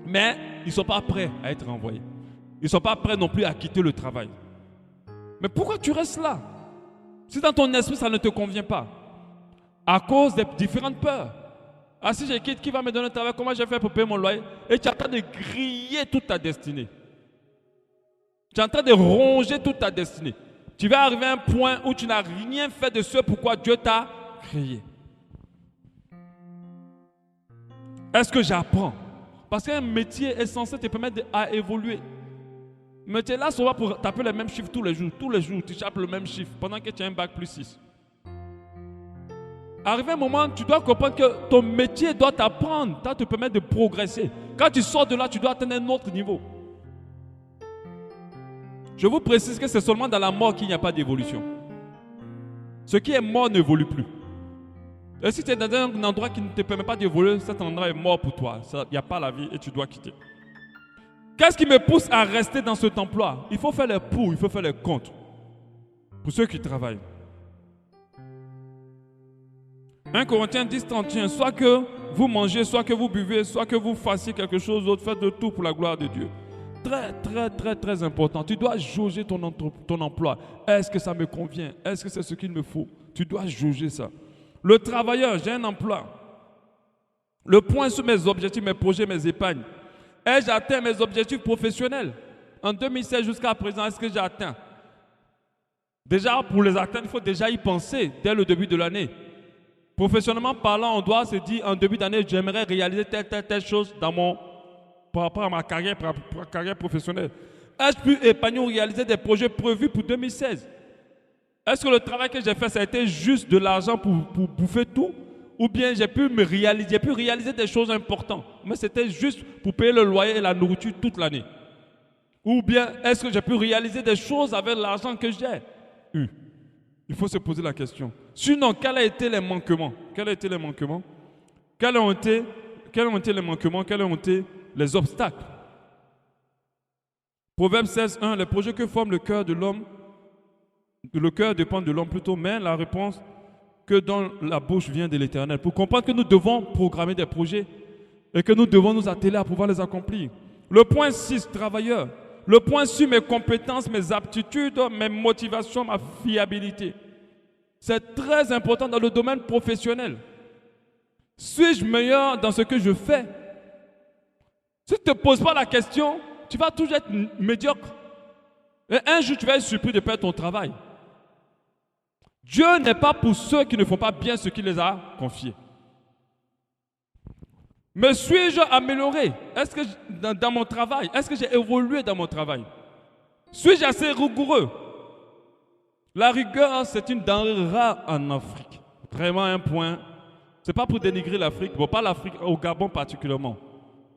Mais ils ne sont pas prêts à être renvoyés. Ils ne sont pas prêts non plus à quitter le travail. Mais pourquoi tu restes là? Si dans ton esprit ça ne te convient pas, à cause des différentes peurs. Ah, si je quitte, qui va me donner le travail? Comment je fais pour payer mon loyer? Et tu es en train de griller toute ta destinée. Tu es en train de ronger toute ta destinée. Tu vas arriver à un point où tu n'as rien fait de ce pourquoi Dieu t'a créé. Est-ce que j'apprends? Parce qu'un métier est censé te permettre à évoluer. Mais tu es là souvent pour taper les mêmes chiffres tous les jours. Tous les jours, tu tapes le même chiffre pendant que tu as un bac plus 6. Arrivé un moment, tu dois comprendre que ton métier doit t'apprendre, doit te permettre de progresser. Quand tu sors de là, tu dois atteindre un autre niveau. Je vous précise que c'est seulement dans la mort qu'il n'y a pas d'évolution. Ce qui est mort n'évolue plus. Et si tu es dans un endroit qui ne te permet pas d'évoluer, cet endroit est mort pour toi. Il n'y a pas la vie et tu dois quitter. Qu'est-ce qui me pousse à rester dans cet emploi? Il faut faire les pour, il faut faire les contre. Pour ceux qui travaillent. 1 Corinthiens 10, 31. Soit que vous mangez, soit que vous buvez, soit que vous fassiez quelque chose d'autre, faites de tout pour la gloire de Dieu. Très, très, très, très important. Tu dois jauger ton emploi. Est-ce que ça me convient? Est-ce que c'est ce qu'il me faut? Tu dois jauger ça. Le travailleur, j'ai un emploi. Le point sur mes objectifs, mes projets, mes épargnes. Ai-je atteint mes objectifs professionnels? En 2016 jusqu'à présent, est-ce que j'ai atteint? Déjà, pour les atteindre, il faut déjà y penser dès le début de l'année. Professionnellement parlant, on doit se dire en début d'année, j'aimerais réaliser telle chose par rapport à ma carrière professionnelle. Ai-je pu épargner ou réaliser des projets prévus pour 2016? Est-ce que le travail que j'ai fait, ça a été juste de l'argent pour bouffer tout? Ou bien j'ai pu réaliser des choses importantes, mais c'était juste pour payer le loyer et la nourriture toute l'année? Ou bien est-ce que j'ai pu réaliser des choses avec l'argent que j'ai eu? Il faut se poser la question. Sinon, quels ont été les manquements? Quels ont été les manquements? Quels ont été les manquements? Quels ont été les obstacles? Proverbe 16, 1. Les projets que forme le cœur de l'homme, le cœur dépend de l'homme plutôt, mais la réponse que dans la bouche vient de l'Éternel. Pour comprendre que nous devons programmer des projets et que nous devons nous atteler à pouvoir les accomplir. Le point 6, travailleur. Le point sur mes compétences, mes aptitudes, mes motivations, ma fiabilité. C'est très important dans le domaine professionnel. Suis-je meilleur dans ce que je fais? Si tu ne te poses pas la question, tu vas toujours être médiocre. Et un jour, tu vas être surpris de perdre ton travail. Dieu n'est pas pour ceux qui ne font pas bien ce qu'il les a confiés. Me suis-je amélioré? Est-ce que dans mon travail, est-ce que j'ai évolué dans mon travail? Suis-je assez rigoureux? La rigueur, c'est une denrée rare en Afrique. Vraiment un point. Ce n'est pas pour dénigrer l'Afrique, bon, pas l'Afrique, au Gabon particulièrement.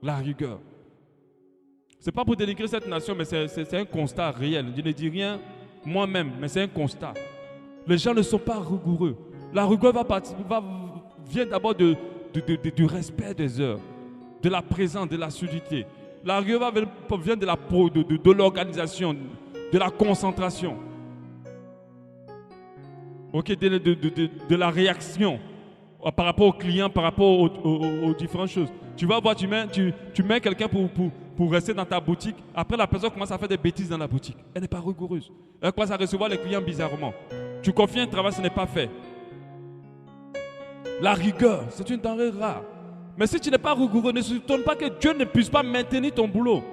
La rigueur. Ce n'est pas pour dénigrer cette nation, mais c'est un constat réel. Je ne dis rien moi-même, mais c'est un constat. Les gens ne sont pas rigoureux. La rigueur vient d'abord du respect des heures, de la présence, de l'assiduité. La rigueur vient de l'organisation, de la concentration. Ok, de la réaction par rapport aux clients, par rapport aux différentes choses. Tu vas voir, tu mets quelqu'un pour rester dans ta boutique. Après, la personne commence à faire des bêtises dans la boutique. Elle n'est pas rigoureuse. Elle commence à recevoir les clients bizarrement. Tu confies un travail, ce n'est pas fait. La rigueur, c'est une denrée rare. Mais si tu n'es pas rigoureux, ne s'étonne pas que Dieu ne puisse pas maintenir ton boulot.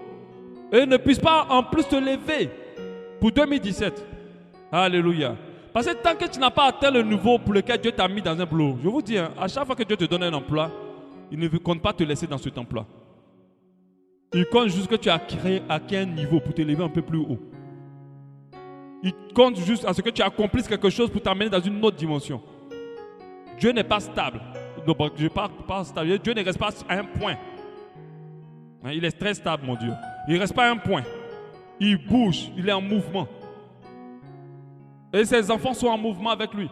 Et ne puisse pas en plus te lever pour 2017. Alléluia. Parce que tant que tu n'as pas atteint le niveau pour lequel Dieu t'a mis dans un boulot, je vous dis, à chaque fois que Dieu te donne un emploi, il ne compte pas te laisser dans cet emploi. Il compte juste que tu as acquis un niveau pour te lever un peu plus haut. Il compte juste à ce que tu accomplisses quelque chose pour t'amener dans une autre dimension. Dieu n'est pas stable. Non, je ne parle pas stable. Dieu ne reste pas à un point. Il est très stable, mon Dieu. Il ne reste pas à un point. Il bouge, il est en mouvement. Et ses enfants sont en mouvement avec lui.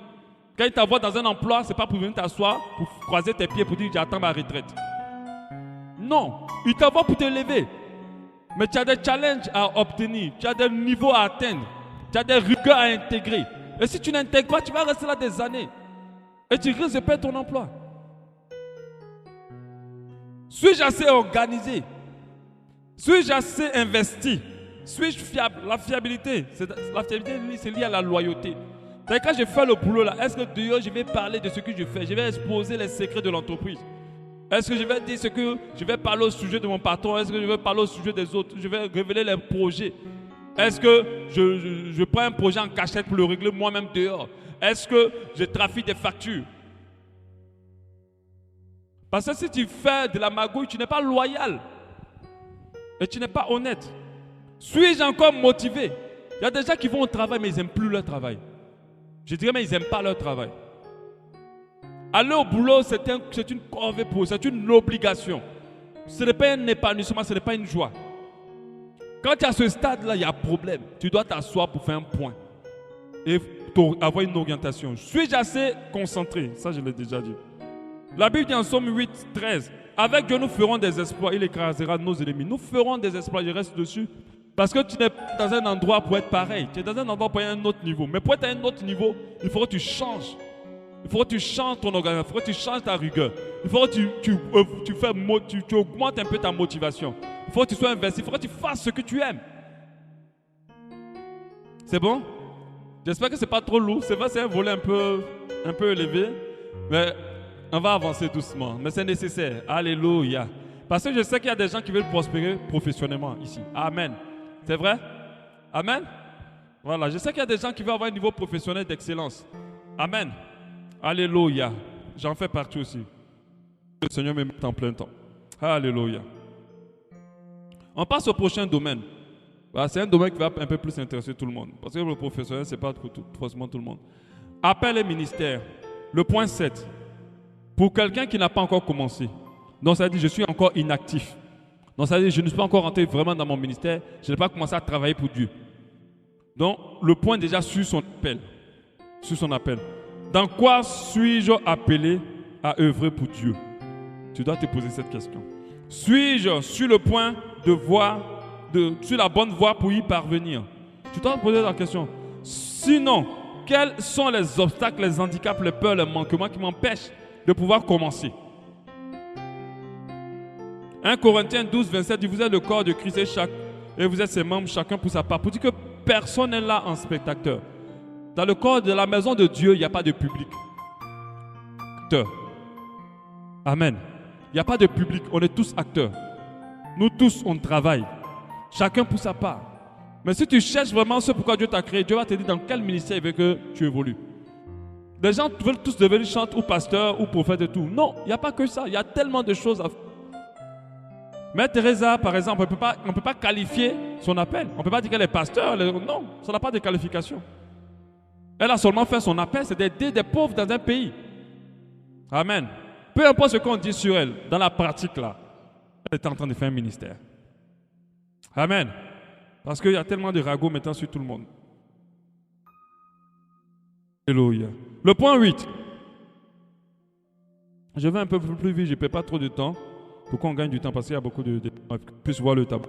Quand il t'envoie dans un emploi, ce n'est pas pour venir t'asseoir, pour croiser tes pieds, pour dire j'attends ma retraite. Non, il t'envoie pour te lever. Mais tu as des challenges à obtenir, tu as des niveaux à atteindre, tu as des rigueurs à intégrer. Et si tu n'intègres pas, tu vas rester là des années. Et tu risques de perdre ton emploi. Suis-je assez organisé? Suis-je assez investi? Suis-je fiable? La fiabilité, c'est lié à la loyauté. C'est quand je fais le boulot là, est-ce que dehors je vais parler de ce que je fais? Je vais exposer les secrets de l'entreprise. Est-ce que je vais dire ce que je vais parler au sujet de mon patron? Est-ce que je vais parler au sujet des autres? Je vais révéler les projets. Est-ce que je prends un projet en cachette pour le régler moi-même dehors? Est-ce que je trafique des factures? Parce que si tu fais de la magouille, tu n'es pas loyal. Et tu n'es pas honnête. Suis-je encore motivé? Il y a des gens qui vont au travail, mais ils n'aiment plus leur travail. Je dirais, mais ils n'aiment pas leur travail. Aller au boulot, c'est une corvée pour eux, c'est une obligation. Ce n'est pas un épanouissement, ce n'est pas une joie. Quand tu es à ce stade-là, il y a un problème. Tu dois t'asseoir pour faire un point et avoir une orientation. Suis-je assez concentré? Ça, je l'ai déjà dit. La Bible dit en Somme 8, 13, avec Dieu, nous ferons des exploits, il écrasera nos ennemis. Nous ferons des exploits, je reste dessus. Parce que tu n'es pas dans un endroit pour être pareil. Tu es dans un endroit pour être à un autre niveau. Mais pour être à un autre niveau, il faut que tu changes. Il faut que tu changes ton organisation. Il faut que tu changes ta rigueur. Il faut que tu augmentes un peu ta motivation. Il faut que tu sois investi. Il faut que tu fasses ce que tu aimes. C'est bon? J'espère que ce n'est pas trop lourd. C'est vrai, c'est un volet un peu élevé. Mais on va avancer doucement. Mais c'est nécessaire. Alléluia. Parce que je sais qu'il y a des gens qui veulent prospérer professionnellement ici. Amen. C'est vrai? Amen? Voilà. Je sais qu'il y a des gens qui veulent avoir un niveau professionnel d'excellence. Amen. Alléluia. J'en fais partie aussi. Le Seigneur me met en plein temps. Alléluia. On passe au prochain domaine. Voilà, c'est un domaine qui va un peu plus intéresser tout le monde. Parce que le professionnel, ce n'est pas forcément tout le monde. Appel et ministère. Le point 7. Pour quelqu'un qui n'a pas encore commencé. Donc ça veut dire je suis encore inactif. Donc ça veut dire je ne suis pas encore rentré vraiment dans mon ministère. Je n'ai pas commencé à travailler pour Dieu. Donc le point déjà sur son appel. Sur son appel. Dans quoi suis-je appelé à œuvrer pour Dieu? Tu dois te poser cette question. Suis-je sur le point sur la bonne voie pour y parvenir? Tu dois te poser la question. Sinon, quels sont les obstacles, les handicaps, les peurs, les manquements qui m'empêchent de pouvoir commencer? 1 Corinthiens 12, 27 dit, vous êtes le corps de Christ et vous êtes ses membres, chacun pour sa part. Pour dire que personne n'est là en spectateur. Dans le corps de la maison de Dieu, il n'y a pas de public. Acteur. Amen. Il n'y a pas de public, on est tous acteurs. Nous tous, on travaille. Chacun pour sa part. Mais si tu cherches vraiment ce pourquoi Dieu t'a créé, Dieu va te dire dans quel ministère il veut que tu évolues. Les gens veulent tous devenir chanteur ou pasteur ou prophète et tout. Non, il n'y a pas que ça. Il y a tellement de choses à faire. Mère Teresa, par exemple, on ne peut pas qualifier son appel. On ne peut pas dire qu'elle est pasteur. Non, ça n'a pas de qualification. Elle a seulement fait son appel, c'est d'aider des pauvres dans un pays. Amen. Peu importe ce qu'on dit sur elle, dans la pratique là, elle est en train de faire un ministère. Amen. Parce qu'il y a tellement de ragots maintenant sur tout le monde. Alléluia. Le point 8. Je vais un peu plus vite, je ne perds pas trop de temps. Pour qu'on gagne du temps, parce qu'il y a beaucoup de puisse voir le tableau.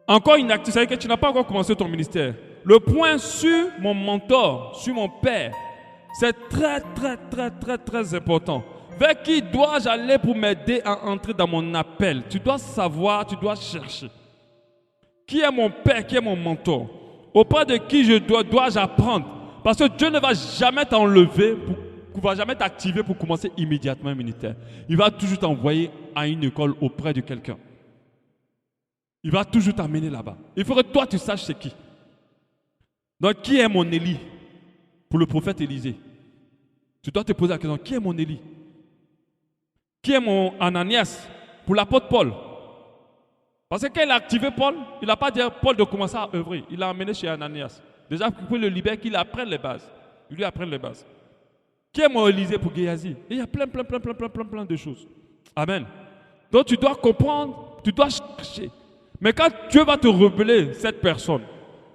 Encore inactif, c'est-à-dire que tu n'as pas encore commencé ton ministère. Le point sur mon mentor, sur mon père, c'est très, très, très, très, très important. Vers qui dois-je aller pour m'aider à entrer dans mon appel? Tu dois savoir, tu dois chercher. Qui est mon père, qui est mon mentor? Auprès de qui dois-je apprendre? Parce que Dieu ne va jamais t'enlever ne va jamais t'activer pour commencer immédiatement un ministère. Il va toujours t'envoyer à une école auprès de quelqu'un. Il va toujours t'amener là-bas. Il faut que toi, tu saches c'est qui. Donc, qui est mon Élie? Pour le prophète Élisée. Tu dois te poser la question, qui est mon Élie? Qui est mon Ananias? Pour l'apôtre Paul. Parce que quand il a activé Paul, il n'a pas dit à Paul de commencer à œuvrer. Il l'a emmené chez Ananias. Déjà, pour le libérer, qu'il apprenne les bases. Il lui apprenne les bases. Qui est mon Élysée pour Géasi? Et il y a plein de choses. Amen. Donc tu dois comprendre, tu dois chercher. Mais quand Dieu va te révéler cette personne,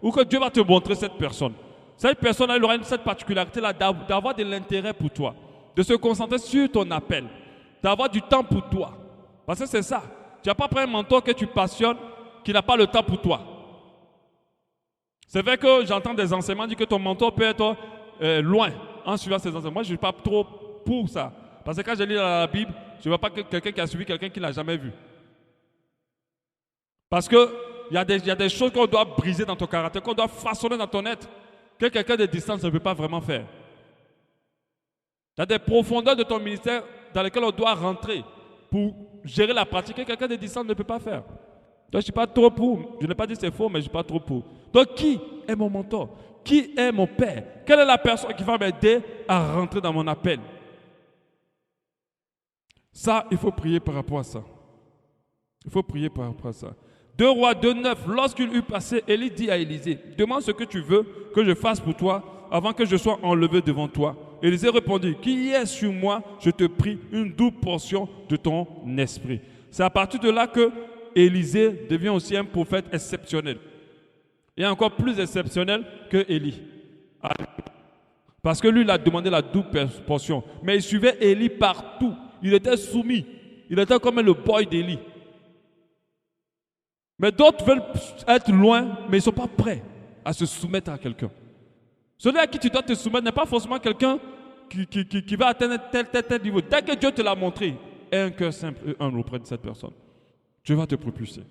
ou que Dieu va te montrer cette personne elle aura cette particularité-là d'avoir de l'intérêt pour toi, de se concentrer sur ton appel, d'avoir du temps pour toi. Parce que c'est ça. Tu n'as pas pris un mentor que tu passionnes, qui n'a pas le temps pour toi. C'est vrai que j'entends des enseignements dire que ton mentor peut être loin en suivant ses enseignements. Moi, je ne suis pas trop pour ça. Parce que quand je lis dans la Bible, je ne vois pas que quelqu'un qui a suivi quelqu'un qui ne l'a jamais vu. Parce qu'il y a des choses qu'on doit briser dans ton caractère, qu'on doit façonner dans ton être, que quelqu'un de distance ne peut pas vraiment faire. Il y a des profondeurs de ton ministère dans lesquelles on doit rentrer pour gérer la pratique que quelqu'un de distance ne peut pas faire. Donc je ne suis pas trop pour. Je n'ai pas dit que c'est faux, mais je ne suis pas trop pour. Donc qui est mon mentor? Qui est mon père? Quelle est la personne qui va m'aider à rentrer dans mon appel? Ça, il faut prier par rapport à ça. Il faut prier par rapport à ça. 2 Rois 2,9. Lorsqu'il eut passé, Élie dit à Élisée, demande ce que tu veux que je fasse pour toi avant que je sois enlevé devant toi. Élisée répondit, qui est sur moi, je te prie, une double portion de ton esprit. C'est à partir de là que Élisée devient aussi un prophète exceptionnel. Et encore plus exceptionnel que Élie. Parce que lui, il a demandé la double portion. Mais il suivait Élie partout. Il était soumis. Il était comme le boy d'Élie. Mais d'autres veulent être loin, mais ils ne sont pas prêts à se soumettre à quelqu'un. Celui à qui tu dois te soumettre n'est pas forcément quelqu'un qui va atteindre tel niveau. Dès que Dieu te l'a montré, aie un cœur simple et humble auprès de cette personne. Dieu va te propulser.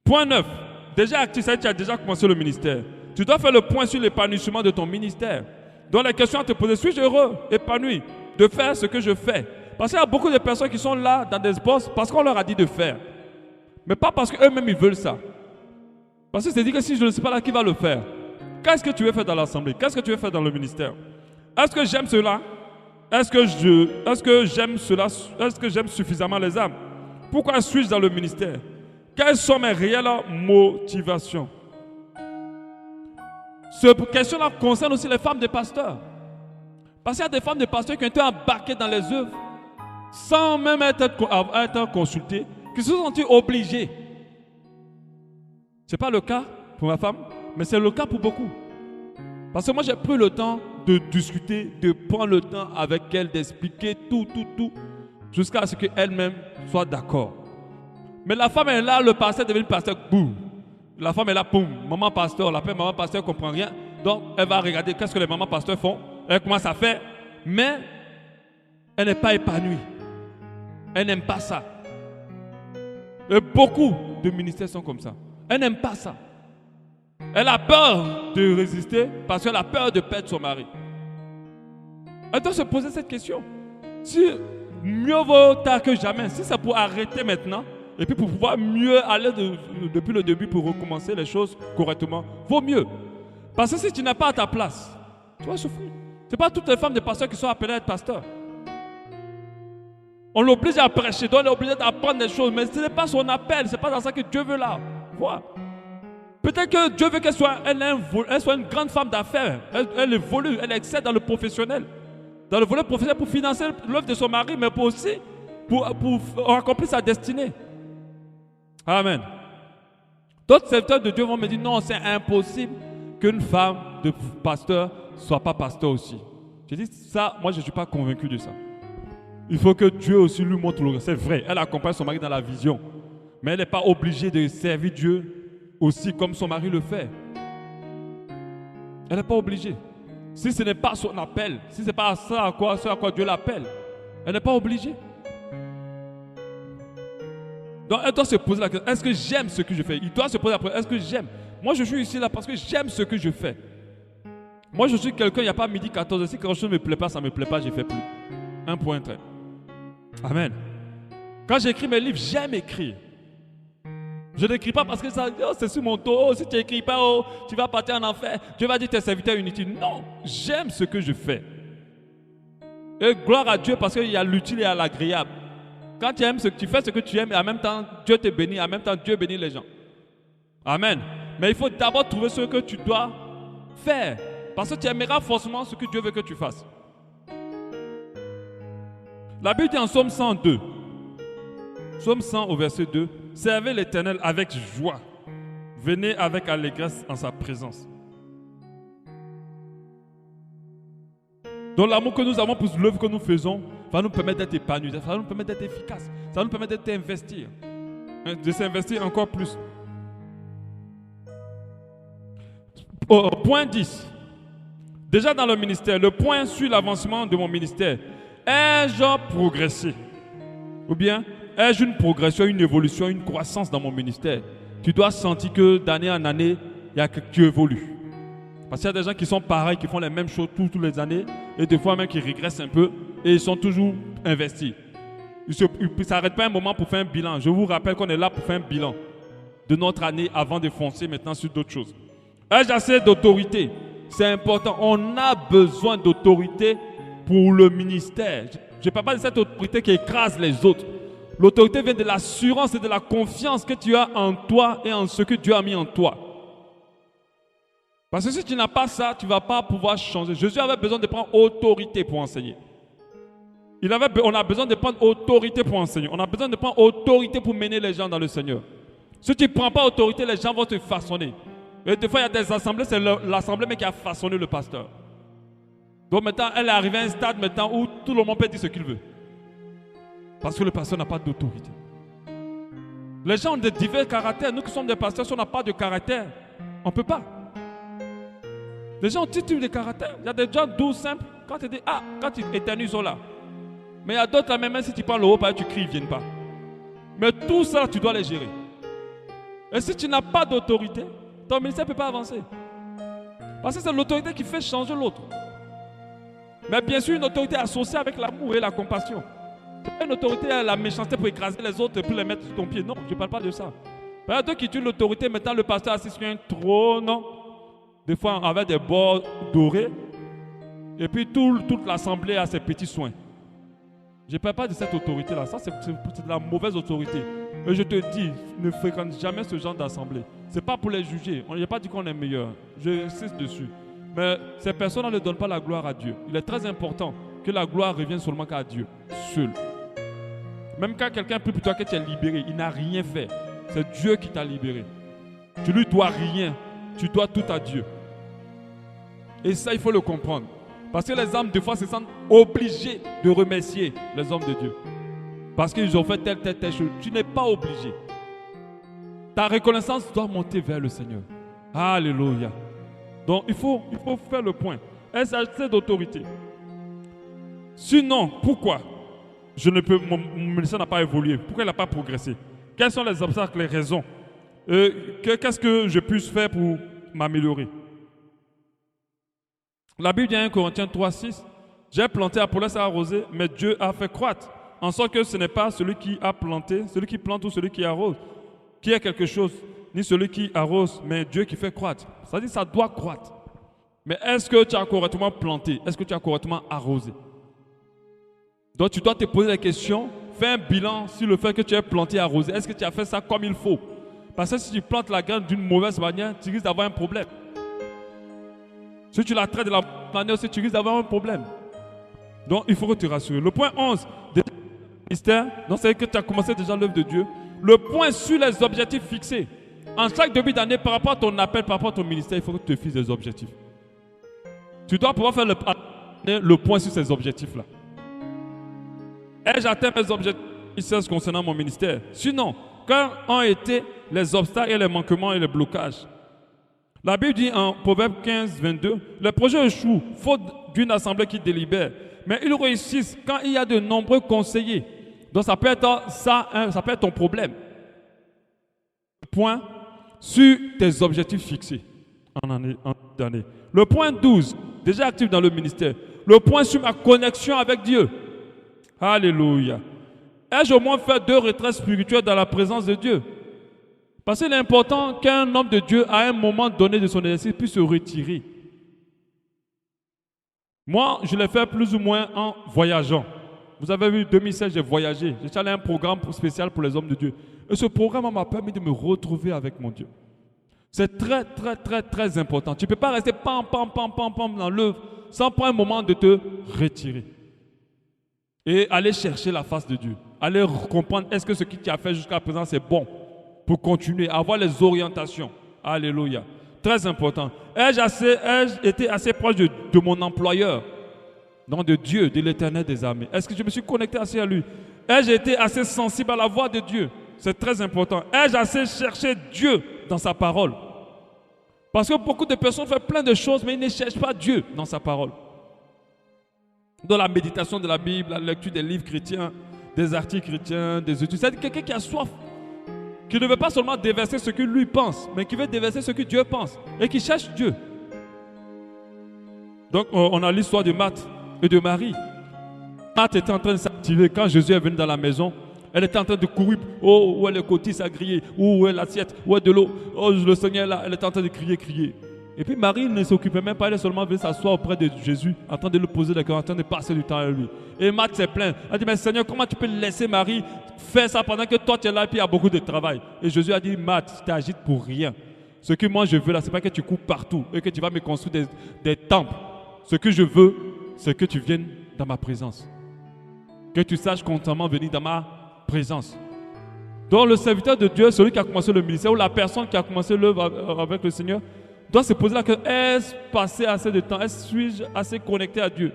Point 9. Déjà actif, tu as déjà commencé le ministère. Tu dois faire le point sur l'épanouissement de ton ministère. Donc la question à te poser, suis-je heureux, épanoui de faire ce que je fais? Parce qu'il y a beaucoup de personnes qui sont là dans des postes parce qu'on leur a dit de faire. Mais pas parce qu'eux-mêmes ils veulent ça. Parce que c'est dit que si je ne sais pas là, qui va le faire? Qu'est-ce que tu veux faire dans l'assemblée? Qu'est-ce que tu veux faire dans le ministère? Est-ce que j'aime cela? Est-ce que j'aime cela? Est-ce que j'aime suffisamment les âmes? Pourquoi suis-je dans le ministère? Quelles sont mes réelles motivations? Cette question-là concerne aussi les femmes de pasteurs. Parce qu'il y a des femmes de pasteurs qui ont été embarquées dans les œuvres sans même être consultées, qui se sont sentis obligés. Ce n'est pas le cas pour ma femme, mais c'est le cas pour beaucoup. Parce que moi, j'ai pris le temps de discuter, de prendre le temps avec elle, d'expliquer tout, jusqu'à ce qu'elle-même soit d'accord. Mais la femme est là, le pasteur devient le pasteur, boum. La femme est là, boum. Maman pasteur, on l'appelle maman pasteur, elle ne comprend rien. Donc, elle va regarder qu'est-ce que les mamans pasteurs font. Elle commence à faire, mais elle n'est pas épanouie. Elle n'aime pas ça. Et beaucoup de ministères sont comme ça. Elle n'aime pas ça. Elle a peur de résister parce qu'elle a peur de perdre son mari. Elle doit se poser cette question. Si mieux vaut tard que jamais, si c'est pour arrêter maintenant, et puis pour pouvoir mieux aller depuis le début pour recommencer les choses correctement, vaut mieux. Parce que si tu n'es pas à ta place, tu vas souffrir. Ce n'est pas toutes les femmes de pasteurs qui sont appelées à être pasteurs. On l'oblige à prêcher, donc on est obligé d'apprendre des choses, mais ce n'est pas son appel, ce n'est pas dans ça que Dieu veut là. Voilà. Peut-être que Dieu veut qu'elle soit une grande femme d'affaires. Elle évolue, elle excelle dans le professionnel. Dans le volet professionnel pour financer l'œuvre de son mari, mais aussi pour accomplir sa destinée. Amen. D'autres serviteurs de Dieu vont me dire non, c'est impossible qu'une femme de pasteur ne soit pas pasteur aussi. Je dis ça, moi je ne suis pas convaincu de ça. Il faut que Dieu aussi lui montre le. C'est vrai, elle accompagne son mari dans la vision. Mais elle n'est pas obligée de servir Dieu aussi comme son mari le fait. Elle n'est pas obligée. Si ce n'est pas son appel, si ce n'est pas ça à quoi Dieu l'appelle, elle n'est pas obligée. Donc elle doit se poser la question, est-ce que j'aime ce que je fais? Il doit se poser la question, est-ce que j'aime? Moi je suis ici là parce que j'aime ce que je fais. Moi je suis quelqu'un, il n'y a pas midi 14, si quelque chose ne me plaît pas, ça ne me plaît pas, je ne fais plus. Un point trait. Amen. Quand j'écris mes livres, j'aime écrire. Je n'écris pas parce que ça, c'est sur mon dos. Oh, si tu n'écris pas, oh, tu vas partir en enfer. Dieu va dire tes serviteurs inutiles. Non, j'aime ce que je fais. Et gloire à Dieu parce qu'il y a l'utile et l'agréable. Quand tu aimes ce que tu fais, ce que tu aimes, et en même temps, Dieu te bénit, en même temps, Dieu bénit les gens. Amen. Mais il faut d'abord trouver ce que tu dois faire. Parce que tu aimeras forcément ce que Dieu veut que tu fasses. La Bible dit en Psaume 102, Psaume 100 au verset 2, « Servez l'Éternel avec joie. Venez avec allégresse en sa présence. » Donc l'amour que nous avons pour l'œuvre que nous faisons va nous permettre d'être épanouis, ça va nous permettre d'être efficaces, ça va nous permettre d'investir, de s'investir encore plus. Point 10. Déjà dans le ministère, le point sur l'avancement de mon ministère. Ai-je progressé? Ou bien, ai-je une progression, une évolution, une croissance dans mon ministère? Tu dois sentir que d'année en année, tu évolues. Parce qu'il y a des gens qui sont pareils, qui font les mêmes choses toutes les années, et des fois même qui régressent un peu, et ils sont toujours investis. Ils ne s'arrêtent pas un moment pour faire un bilan. Je vous rappelle qu'on est là pour faire un bilan de notre année avant de foncer maintenant sur d'autres choses. Ai-je assez d'autorité? C'est important. On a besoin d'autorité pour le ministère. Je ne parle pas de cette autorité qui écrase les autres. L'autorité vient de l'assurance et de la confiance que tu as en toi et en ce que Dieu a mis en toi. Parce que si tu n'as pas ça, tu ne vas pas pouvoir changer. Jésus avait besoin de prendre autorité pour enseigner. On a besoin de prendre autorité pour enseigner. On a besoin de prendre autorité pour mener les gens dans le Seigneur. Si tu ne prends pas autorité, les gens vont te façonner. Et des fois, il y a des assemblées, c'est l'assemblée mais qui a façonné le pasteur. Donc maintenant, elle est arrivée à un stade maintenant où tout le monde peut dire ce qu'il veut. Parce que le pasteur n'a pas d'autorité. Les gens ont de divers caractères. Nous qui sommes des pasteurs, si on n'a pas de caractère, on ne peut pas. Les gens ont tout type de caractère. Il y a des gens doux, simples. Quand tu dis, quand tu éternues, ils sont là. Mais il y a d'autres, même si tu prends le haut, tu cries, ils ne viennent pas. Mais tout ça, tu dois les gérer. Et si tu n'as pas d'autorité, ton ministère ne peut pas avancer. Parce que c'est l'autorité qui fait changer l'autre. Mais bien sûr, une autorité associée avec l'amour et la compassion. Une autorité à la méchanceté pour écraser les autres et pour les mettre sur ton pied. Non, je ne parle pas de ça. Il y a d'autres qui tuent l'autorité, mettant le pasteur assis sur un trône, des fois avec des bords dorés, et puis toute l'assemblée a ses petits soins. Je ne parle pas de cette autorité-là. Ça, c'est de la mauvaise autorité. Et je te dis, ne fréquente jamais ce genre d'assemblée. Ce n'est pas pour les juger. On n'a pas dit qu'on est meilleur. Je insiste dessus. Mais ces personnes ne donnent pas la gloire à Dieu. Il est très important que la gloire revienne seulement qu'à Dieu, seul. Même quand quelqu'un prie pour toi que tu es libéré, il n'a rien fait. C'est Dieu qui t'a libéré. Tu ne lui dois rien. Tu dois tout à Dieu. Et ça, il faut le comprendre. Parce que les âmes, des fois, se sentent obligées de remercier les hommes de Dieu. Parce qu'ils ont fait telle chose. Tu n'es pas obligé. Ta reconnaissance doit monter vers le Seigneur. Alléluia. Donc, il faut faire le point. Est-ce assez d'autorité? Sinon, pourquoi mon ministère n'a pas évolué? Pourquoi il n'a pas progressé? Quels sont les obstacles, les raisons? Qu'est-ce que je puisse faire pour m'améliorer? La Bible dit en 1 Corinthiens 3,6, j'ai planté, Apollos a arrosé, mais Dieu a fait croître. En sorte que ce n'est pas celui qui a planté, celui qui plante ou celui qui arrose, qui a quelque chose, ni celui qui arrose, mais Dieu qui fait croître. Ça dit, ça doit croître. Mais est-ce que tu as correctement planté? Est-ce que tu as correctement arrosé? Donc tu dois te poser la question, fais un bilan sur le fait que tu as planté et arrosé. Est-ce que tu as fait ça comme il faut? Parce que si tu plantes la graine d'une mauvaise manière, tu risques d'avoir un problème. Si tu la traites de la manière aussi, tu risques d'avoir un problème. Donc il faut que tu rassures. Le point 11 de ministère, c'est que tu as commencé déjà l'œuvre de Dieu. Le point sur les objectifs fixés. En chaque début d'année, par rapport à ton appel, par rapport à ton ministère, il faut que tu te fixes des objectifs. Tu dois pouvoir faire le point sur ces objectifs-là. Ai-je atteint mes objectifs concernant mon ministère? Sinon, quels ont été les obstacles et les manquements et les blocages? La Bible dit en Proverbe 15, 22, les projets échouent, faute d'une assemblée qui délibère. Mais ils réussissent quand il y a de nombreux conseillers. Donc ça peut être ça, ça peut être ton problème. Point sur tes objectifs fixés en année. Le point 12, déjà actif dans le ministère. Le point sur ma connexion avec Dieu. Alléluia. Ai-je au moins fait 2 retraites spirituelles dans la présence de Dieu? Parce qu'il est important qu'un homme de Dieu, à un moment donné de son exercice, puisse se retirer. Moi, je l'ai fait plus ou moins en voyageant. Vous avez vu, 2016, j'ai voyagé. J'étais allé à un programme spécial pour les hommes de Dieu. Et ce programme m'a permis de me retrouver avec mon Dieu. C'est très, très, très, très important. Tu ne peux pas rester pam, dans l'œuvre sans prendre un moment de te retirer. Et aller chercher la face de Dieu. Aller comprendre est-ce que ce que tu as fait jusqu'à présent c'est bon pour continuer, avoir les orientations. Alléluia. Très important. Ai-je été assez proche de mon employeur, non de Dieu, de l'Éternel des armées? Est-ce que je me suis connecté assez à lui? Ai-je été assez sensible à la voix de Dieu? C'est très important. Ai-je assez cherché Dieu dans sa parole? Parce que beaucoup de personnes font plein de choses, mais ils ne cherchent pas Dieu dans sa parole. Dans la méditation de la Bible, la lecture des livres chrétiens, des articles chrétiens, des études. C'est quelqu'un qui a soif, qui ne veut pas seulement déverser ce que lui pense, mais qui veut déverser ce que Dieu pense et qui cherche Dieu. Donc, on a l'histoire de Marthe et de Marie. Marthe était en train de s'activer quand Jésus est venu dans la maison. Elle était en train de courir. Oh, où est le cotis à griller? Où est l'assiette? Où est de l'eau? Oh, le Seigneur est là. Elle était en train de crier. Et puis Marie ne s'occupait même pas. Elle est seulement venue s'asseoir auprès de Jésus, en train de lui poser des questions, en train de passer du temps avec lui. Et Marthe s'est plaint. Elle dit, mais Seigneur, comment tu peux laisser Marie faire ça pendant que toi tu es là et puis il y a beaucoup de travail? Et Jésus a dit, Marthe, tu t'agites pour rien. Ce que moi je veux là, ce n'est pas que tu cours partout et que tu vas me construire des temples. Ce que je veux, c'est que tu viennes dans ma présence. Que tu saches constamment venir dans ma présence. Donc le serviteur de Dieu, celui qui a commencé le ministère, ou la personne qui a commencé l'œuvre avec le Seigneur, doit se poser la question, est-ce passé assez de temps? Suis-je assez connecté à Dieu?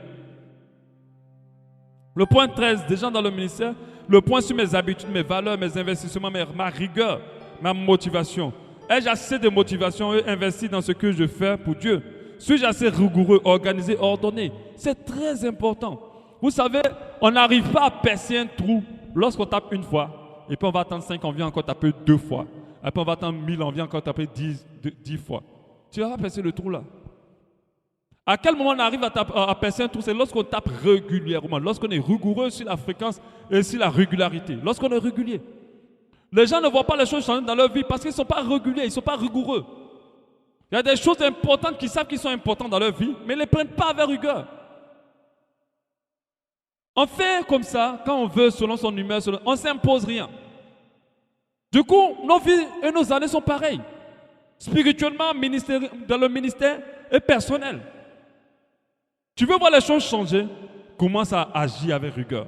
Le point 13, déjà dans le ministère, le point sur mes habitudes, mes valeurs, mes investissements, ma rigueur, ma motivation. Ai-je assez de motivation et investi dans ce que je fais pour Dieu? Suis-je assez rigoureux, organisé, ordonné? C'est très important. Vous savez, on n'arrive pas à percer un trou lorsqu'on tape une fois, et puis on va attendre 5 ans, on vient encore taper 2 fois. Après on va attendre 1000 ans, on vient encore taper 10 fois. Tu vas percer le trou là. À quel moment on arrive à percer un trou? C'est lorsqu'on tape régulièrement, lorsqu'on est rigoureux sur la fréquence et sur la régularité, lorsqu'on est régulier. Les gens ne voient pas les choses changer dans leur vie parce qu'ils ne sont pas réguliers, ils ne sont pas rigoureux. Il y a des choses importantes qu'ils savent qu'ils sont importantes dans leur vie, mais ils ne les prennent pas avec rigueur. On fait comme ça, quand on veut, selon son humeur, on ne s'impose rien. Du coup, nos vies et nos années sont pareilles. Spirituellement, dans le ministère et personnel. Tu veux voir les choses changer? Commence à agir avec rigueur.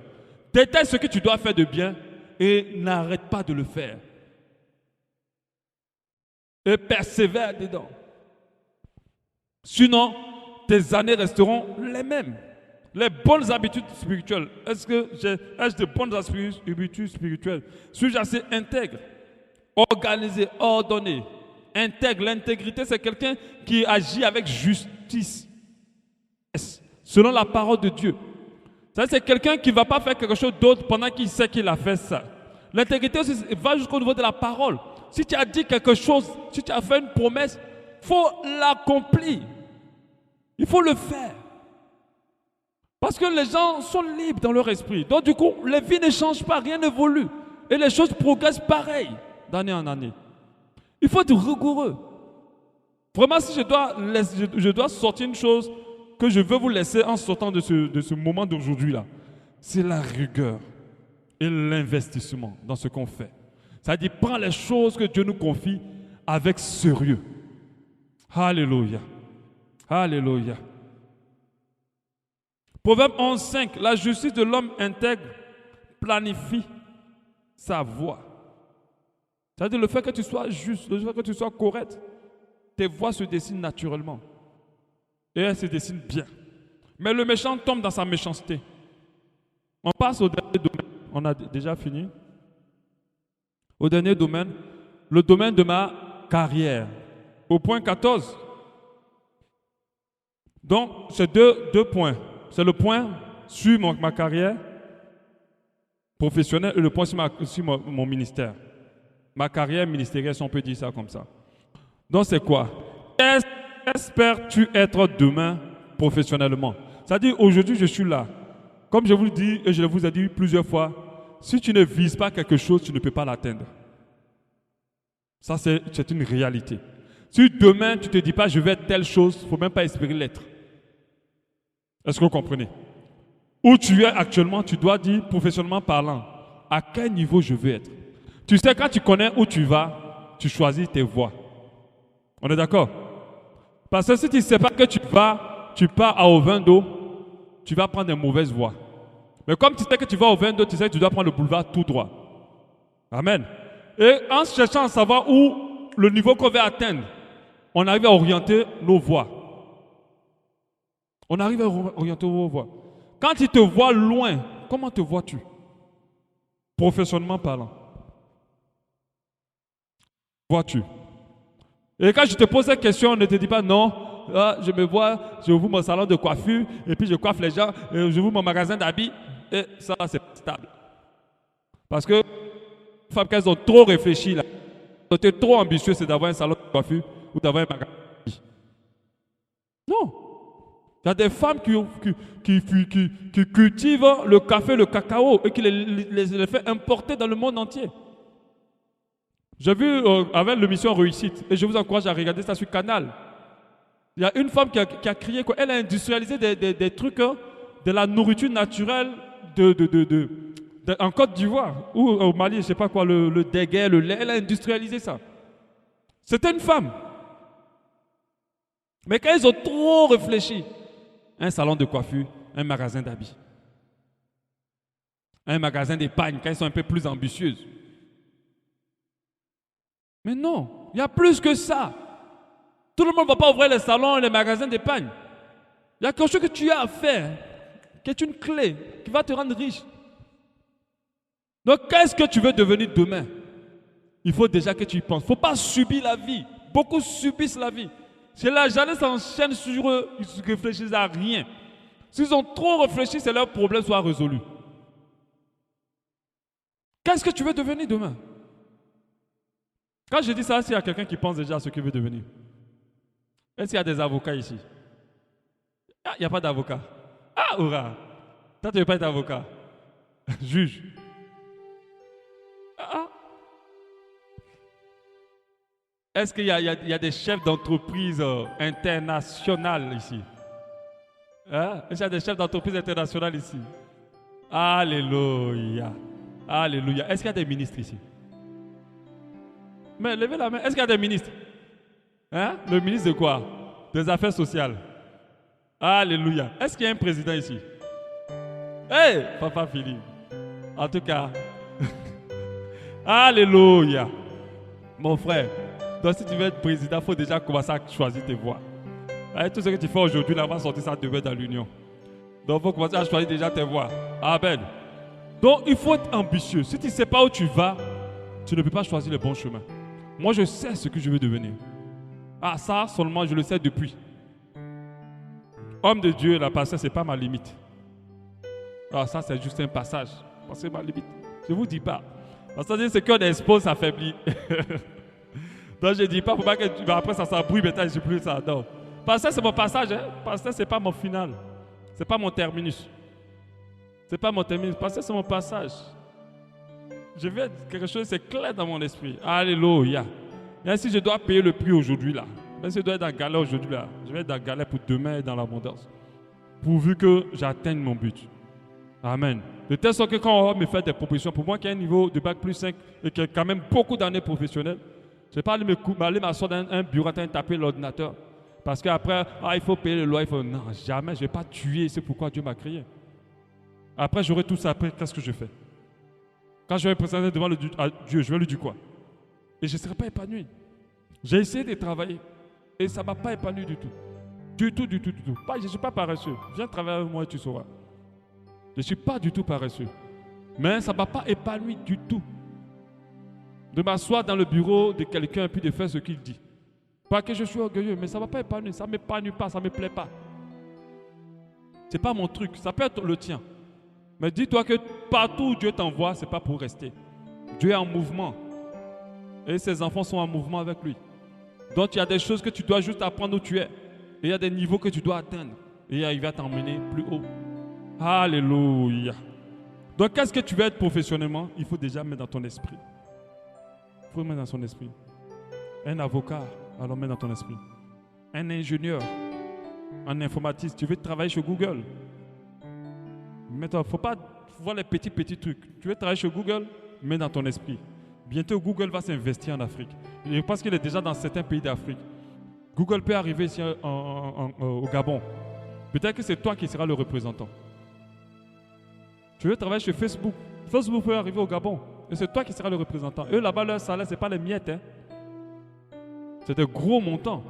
Détaille ce que tu dois faire de bien et n'arrête pas de le faire. Et persévère dedans. Sinon, tes années resteront les mêmes. Les bonnes habitudes spirituelles. Est-ce que j'ai de bonnes habitudes spirituelles? Suis-je assez intègre, organisé, ordonné? Intègre. L'intégrité, c'est quelqu'un qui agit avec justice, selon la parole de Dieu. Ça, c'est quelqu'un qui ne va pas faire quelque chose d'autre pendant qu'il sait qu'il a fait ça. L'intégrité aussi va jusqu'au niveau de la parole. Si tu as dit quelque chose, si tu as fait une promesse, il faut l'accomplir. Il faut le faire. Parce que les gens sont libres dans leur esprit. Donc du coup, les vies ne changent pas, rien n'évolue. Et les choses progressent pareil, d'année en année. Il faut être rigoureux. Vraiment, si je dois sortir une chose que je veux vous laisser en sortant de ce moment d'aujourd'hui-là, c'est la rigueur et l'investissement dans ce qu'on fait. C'est-à-dire, prends les choses que Dieu nous confie avec sérieux. Alléluia. Alléluia. Proverbe 11:5, la justice de l'homme intègre planifie sa voie. C'est-à-dire le fait que tu sois juste, le fait que tu sois correct, tes voies se dessinent naturellement. Et elles se dessinent bien. Mais le méchant tombe dans sa méchanceté. On passe au dernier domaine. On a déjà fini. Au dernier domaine, le domaine de ma carrière. Au point 14. Donc, c'est deux points. C'est le point sur ma carrière professionnelle et le point sur mon ministère. Ma carrière ministérielle, si on peut dire ça comme ça. Donc, c'est quoi? Espères-tu être demain professionnellement? C'est-à-dire, aujourd'hui, je suis là. Comme je vous le dis et je vous ai dit plusieurs fois, si tu ne vises pas quelque chose, tu ne peux pas l'atteindre. Ça, c'est une réalité. Si demain, tu ne te dis pas, je vais être telle chose, il ne faut même pas espérer l'être. Est-ce que vous comprenez? Où tu es actuellement, tu dois dire, professionnellement parlant, à quel niveau je veux être. Tu sais, quand tu connais où tu vas, tu choisis tes voies. On est d'accord? Parce que si tu ne sais pas que tu pars à Ovendo, tu vas prendre des mauvaises voies. Mais comme tu sais que tu vas au 22, tu sais que tu dois prendre le boulevard tout droit. Amen. Et en cherchant à savoir où le niveau qu'on veut atteindre, on arrive à orienter nos voies. On arrive à orienter nos voies. Quand tu te vois loin, comment te vois-tu? Professionnellement parlant. Vois-tu? Et quand je te pose cette question, ne te dis pas non, je me vois, je ouvre mon salon de coiffure, et puis je coiffe les gens, et je ouvre mon magasin d'habits, et ça, c'est stable. Parce que les femmes, qu'elles ont trop réfléchi, là, elles étaient trop ambitieuses, c'est d'avoir un salon de coiffure ou d'avoir un magasin d'habits. Non. Il y a des femmes qui cultivent le café, le cacao, et qui les fait importer dans le monde entier. J'ai vu avec l'émission Réussite, et je vous encourage à regarder ça sur Canal. Il y a une femme qui a crié qu'elle a industrialisé des trucs, de la nourriture naturelle en Côte d'Ivoire, ou au Mali, je ne sais pas quoi, le déguet, le lait, elle a industrialisé ça. C'était une femme. Mais quand ils ont trop réfléchi, un salon de coiffure, un magasin d'habits, un magasin d'épargne, quand ils sont un peu plus ambitieuses. Mais non, il y a plus que ça. Tout le monde ne va pas ouvrir les salons et les magasins d'épargne. Il y a quelque chose que tu as à faire, qui est une clé, qui va te rendre riche. Donc, qu'est-ce que tu veux devenir demain? Il faut déjà que tu y penses. Il ne faut pas subir la vie. Beaucoup subissent la vie. C'est la jeunesse s'enchaîne sur eux, ils ne réfléchissent à rien. S'ils ont trop réfléchi, c'est leur problème soit résolu. Qu'est-ce que tu veux devenir demain? Quand je dis ça, s'il y a quelqu'un qui pense déjà à ce qu'il veut devenir. Est-ce qu'il y a des avocats ici? Ah, il n'y a pas d'avocat. Ah, hurrah! Toi, tu ne veux pas être avocat. Juge. Ah. Est-ce qu'il y a des chefs d'entreprise internationales ici? Hein? Est-ce qu'il y a des chefs d'entreprise internationales ici? Alléluia. Alléluia. Est-ce qu'il y a des ministres ici? Mais levez la main. Est-ce qu'il y a des ministres? Hein? Le ministre de quoi? Des affaires sociales. Alléluia. Est-ce qu'il y a un président ici? Hey, Papa Philippe. En tout cas. Alléluia. Mon frère. Donc si tu veux être président, il faut déjà commencer à choisir tes voies. Avec tout ce que tu fais aujourd'hui, là, va sortir ça demain dans l'union. Donc il faut commencer à choisir déjà tes voies. Amen. Donc il faut être ambitieux. Si tu ne sais pas où tu vas, tu ne peux pas choisir le bon chemin. Moi, je sais ce que je veux devenir. Ah, ça seulement, je le sais depuis. Homme de Dieu, la passage, ce n'est pas ma limite. Ah, ça, c'est juste un passage. Parce que c'est ma limite. Je ne vous dis pas. Parce que c'est qu'on expose, ça affaiblit. Donc, je ne dis pas, pour pas que après ça s'embrouille, mais je ne suis plus ça. Non. Parce que c'est mon passage. Hein? Parce que ce n'est pas mon final. Ce n'est pas mon terminus. Ce n'est pas mon terminus. Parce que c'est mon passage. Je vais quelque chose, c'est clair dans mon esprit. Alléluia. Et si je dois payer le prix aujourd'hui là, même si je dois être dans la galère aujourd'hui là, je vais être dans la galère pour demain et dans l'abondance. Pourvu que j'atteigne mon but. Amen. De telle sorte que quand on va me faire des propositions, pour moi qui ai un niveau de bac plus 5 et qui a quand même beaucoup d'années professionnelles, je ne vais pas aller m'asseoir dans un bureau en train de taper l'ordinateur. Parce qu'après, il faut payer le loyer. Non, jamais, je ne vais pas tuer. C'est pourquoi Dieu m'a créé. Après, j'aurai tout ça. Après, qu'est-ce que je fais? Quand je vais me présenter devant Dieu, je vais lui dire quoi? Et je ne serai pas épanoui. J'ai essayé de travailler. Et ça ne m'a pas épanoui du tout. Du tout. Je ne suis pas paresseux. Viens travailler avec moi et tu sauras. Je ne suis pas du tout paresseux. Mais ça ne m'a pas épanoui du tout. De m'asseoir dans le bureau de quelqu'un et puis de faire ce qu'il dit. Pas que je suis orgueilleux, mais ça ne m'a pas épanoui. Ça ne m'épanouit pas, ça ne me plaît pas. Ce n'est pas mon truc. Ça peut être le tien. Mais dis-toi que partout où Dieu t'envoie, ce n'est pas pour rester. Dieu est en mouvement. Et ses enfants sont en mouvement avec lui. Donc il y a des choses que tu dois juste apprendre où tu es. Et il y a des niveaux que tu dois atteindre. Et il va t'emmener plus haut. Alléluia. Donc qu'est-ce que tu veux être professionnellement? Il faut déjà mettre dans ton esprit. Il faut mettre dans son esprit. Un avocat, alors mets dans ton esprit. Un ingénieur, un informatique, tu veux travailler chez Google. Maintenant, il ne faut pas voir les petits trucs. Tu veux travailler chez Google, mets dans ton esprit. Bientôt, Google va s'investir en Afrique. Je pense qu'il est déjà dans certains pays d'Afrique. Google peut arriver ici au Gabon. Peut-être que c'est toi qui seras le représentant. Tu veux travailler chez Facebook. Facebook peut arriver au Gabon. Et c'est toi qui seras le représentant. Eux, là-bas, leur salaire, ce n'est pas les miettes. Hein. C'est de gros montants.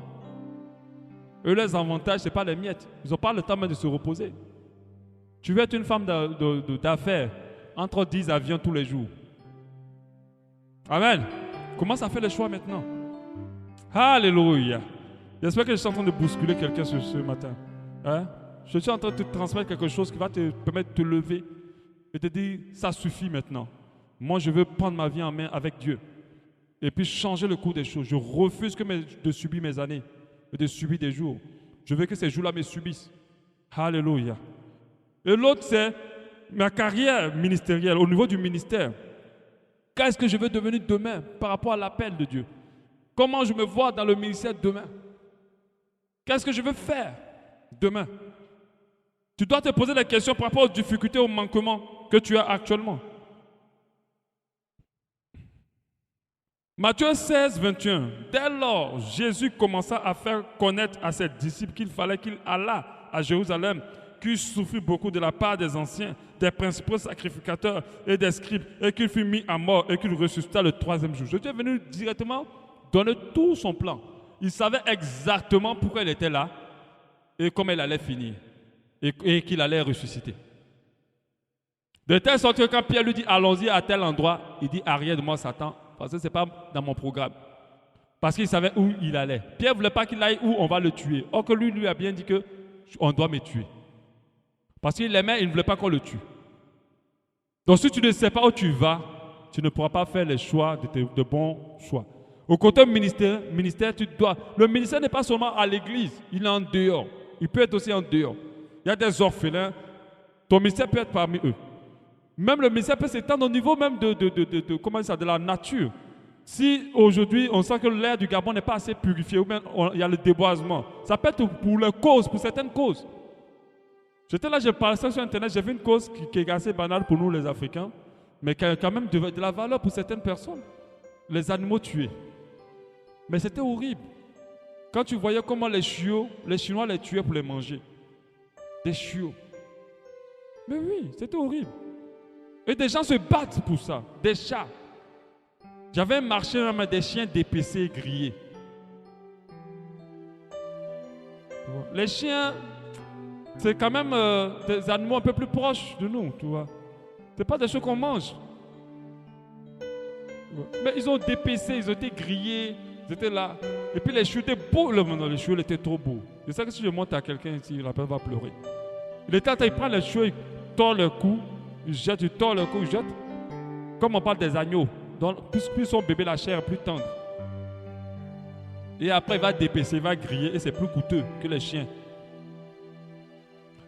Eux, leurs avantages, ce n'est pas les miettes. Ils n'ont pas le temps même de se reposer. Tu veux être une femme d'affaires, entre 10 avions tous les jours. Amen. Commence à faire le choix maintenant. Alléluia. J'espère que je suis en train de bousculer quelqu'un ce matin. Hein? Je suis en train de te transmettre quelque chose qui va te permettre de te lever et te dire, ça suffit maintenant. Moi, je veux prendre ma vie en main avec Dieu. Et puis changer le cours des choses. Je refuse de subir mes années, de subir des jours. Je veux que ces jours-là me subissent. Alléluia. Et l'autre, c'est ma carrière ministérielle, au niveau du ministère. Qu'est-ce que je veux devenir demain par rapport à l'appel de Dieu? Comment je me vois dans le ministère demain? Qu'est-ce que je veux faire demain? Tu dois te poser des questions par rapport aux difficultés, aux manquements que tu as actuellement. Matthieu 16, 21. Dès lors, Jésus commença à faire connaître à ses disciples qu'il fallait qu'il allât à Jérusalem, qu'il souffrit beaucoup de la part des anciens, des principaux sacrificateurs et des scribes, et qu'il fut mis à mort et qu'il ressuscita le 3e jour. Jésus est venu directement donner tout son plan. Il savait exactement pourquoi il était là et comment il allait finir et qu'il allait ressusciter. De telle sorte que quand Pierre lui dit allons-y à tel endroit, il dit arrière de moi Satan, parce que ce n'est pas dans mon programme. Parce qu'il savait où il allait. Pierre ne voulait pas qu'il aille où on va le tuer. Or que lui a bien dit qu'on doit me tuer. Parce qu'il l'aimait, il ne voulait pas qu'on le tue. Donc si tu ne sais pas où tu vas, tu ne pourras pas faire les choix de bons choix. Au côté ministère, tu dois. Le ministère n'est pas seulement à l'église, il est en dehors. Il peut être aussi en dehors. Il y a des orphelins. Ton ministère peut être parmi eux. Même le ministère peut s'étendre au niveau même de la nature. Si aujourd'hui on sent que l'air du Gabon n'est pas assez purifié, ou bien il y a le déboisement, ça peut être pour certaines causes. J'étais là, je parlais ça sur Internet, j'ai vu une cause qui est assez banale pour nous les Africains, mais qui a quand même de la valeur pour certaines personnes. Les animaux tués. Mais c'était horrible. Quand tu voyais comment les Chinois les tuaient pour les manger. Des chiots. Mais oui, c'était horrible. Et des gens se battent pour ça. Des chats. J'avais un marché même des chiens dépécés et grillés. Les chiens, c'est quand même des animaux un peu plus proches de nous, tu vois. Ce n'est pas des choses qu'on mange. Mais ils ont dépécé, ils ont été grillés, ils étaient là. Et puis les chiots étaient beaux, les chiots étaient trop beaux. C'est ça que si je monte à quelqu'un ici, la personne va pleurer. Il prend les chiots, il tord le cou, il jette, il tord le cou, il jette. Comme on parle des agneaux, donc plus son bébé la chair est plus tendre. Et après il va dépécer, il va griller et c'est plus coûteux que les chiens.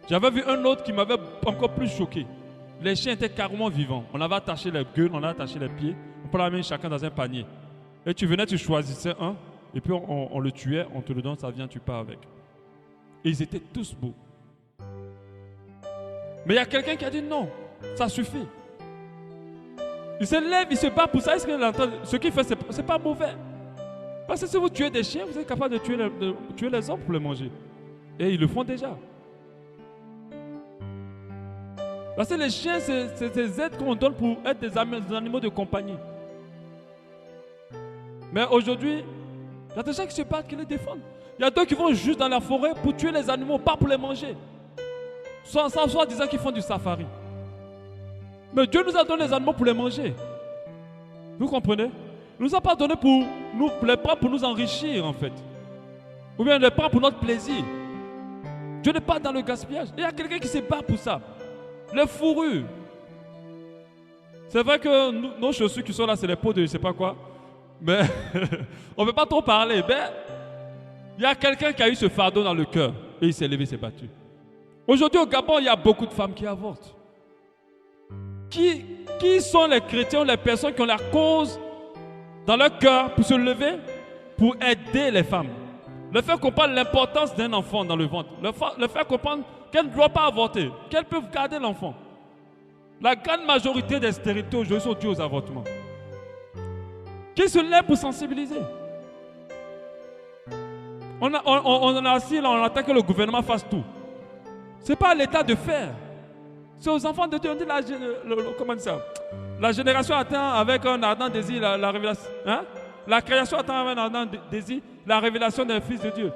J'avais vu un autre qui m'avait encore plus choqué. Les chiens étaient carrément vivants. On avait attaché les gueules, on avait attaché les pieds. On prenait la main chacun dans un panier. Et tu venais, tu choisissais un. Et puis on le tuait, on te le donne, ça vient, tu pars avec. Et ils étaient tous beaux. Mais il y a quelqu'un qui a dit non, ça suffit. Il se lève, il se bat pour ça. Ce qu'il fait, c'est pas mauvais. Parce que si vous tuez des chiens, vous êtes capable de tuer les hommes pour les manger. Et ils le font déjà. Parce que les chiens, c'est des êtres qu'on donne pour être des animaux de compagnie. Mais aujourd'hui, il y a des gens qui se battent, qui les défendent. Il y a d'autres qui vont juste dans la forêt pour tuer les animaux, pas pour les manger. Soit disant qu'ils font du safari. Mais Dieu nous a donné les animaux pour les manger. Vous comprenez? Il ne nous a pas donné pour les prendre pour nous enrichir en fait. Ou bien les prendre pour notre plaisir. Dieu n'est pas dans le gaspillage. Il y a quelqu'un qui se bat pour ça. Les fourrures. C'est vrai que nos chaussures qui sont là, c'est les peaux de je ne sais pas quoi. Mais on ne peut pas trop parler. Mais il y a quelqu'un qui a eu ce fardeau dans le cœur. Et il s'est levé, il s'est battu. Aujourd'hui au Gabon, il y a beaucoup de femmes qui avortent. Qui sont les chrétiens, les personnes qui ont la cause dans leur cœur pour se lever, pour aider les femmes? Le faire comprendre l'importance d'un enfant dans le ventre. Le faire comprendre qu'elles ne doivent pas avorter, qu'elles peuvent garder l'enfant. La grande majorité des stérilités aujourd'hui sont dues aux avortements. Qui se lève pour sensibiliser? On a assis là, on attend que le gouvernement fasse tout. Ce n'est pas à l'État de faire. C'est aux enfants de Dieu. On dit comment dire ça? La génération attend avec un ardent désir la révélation. Hein? La création attend avec un ardent désir la révélation des fils de Dieu.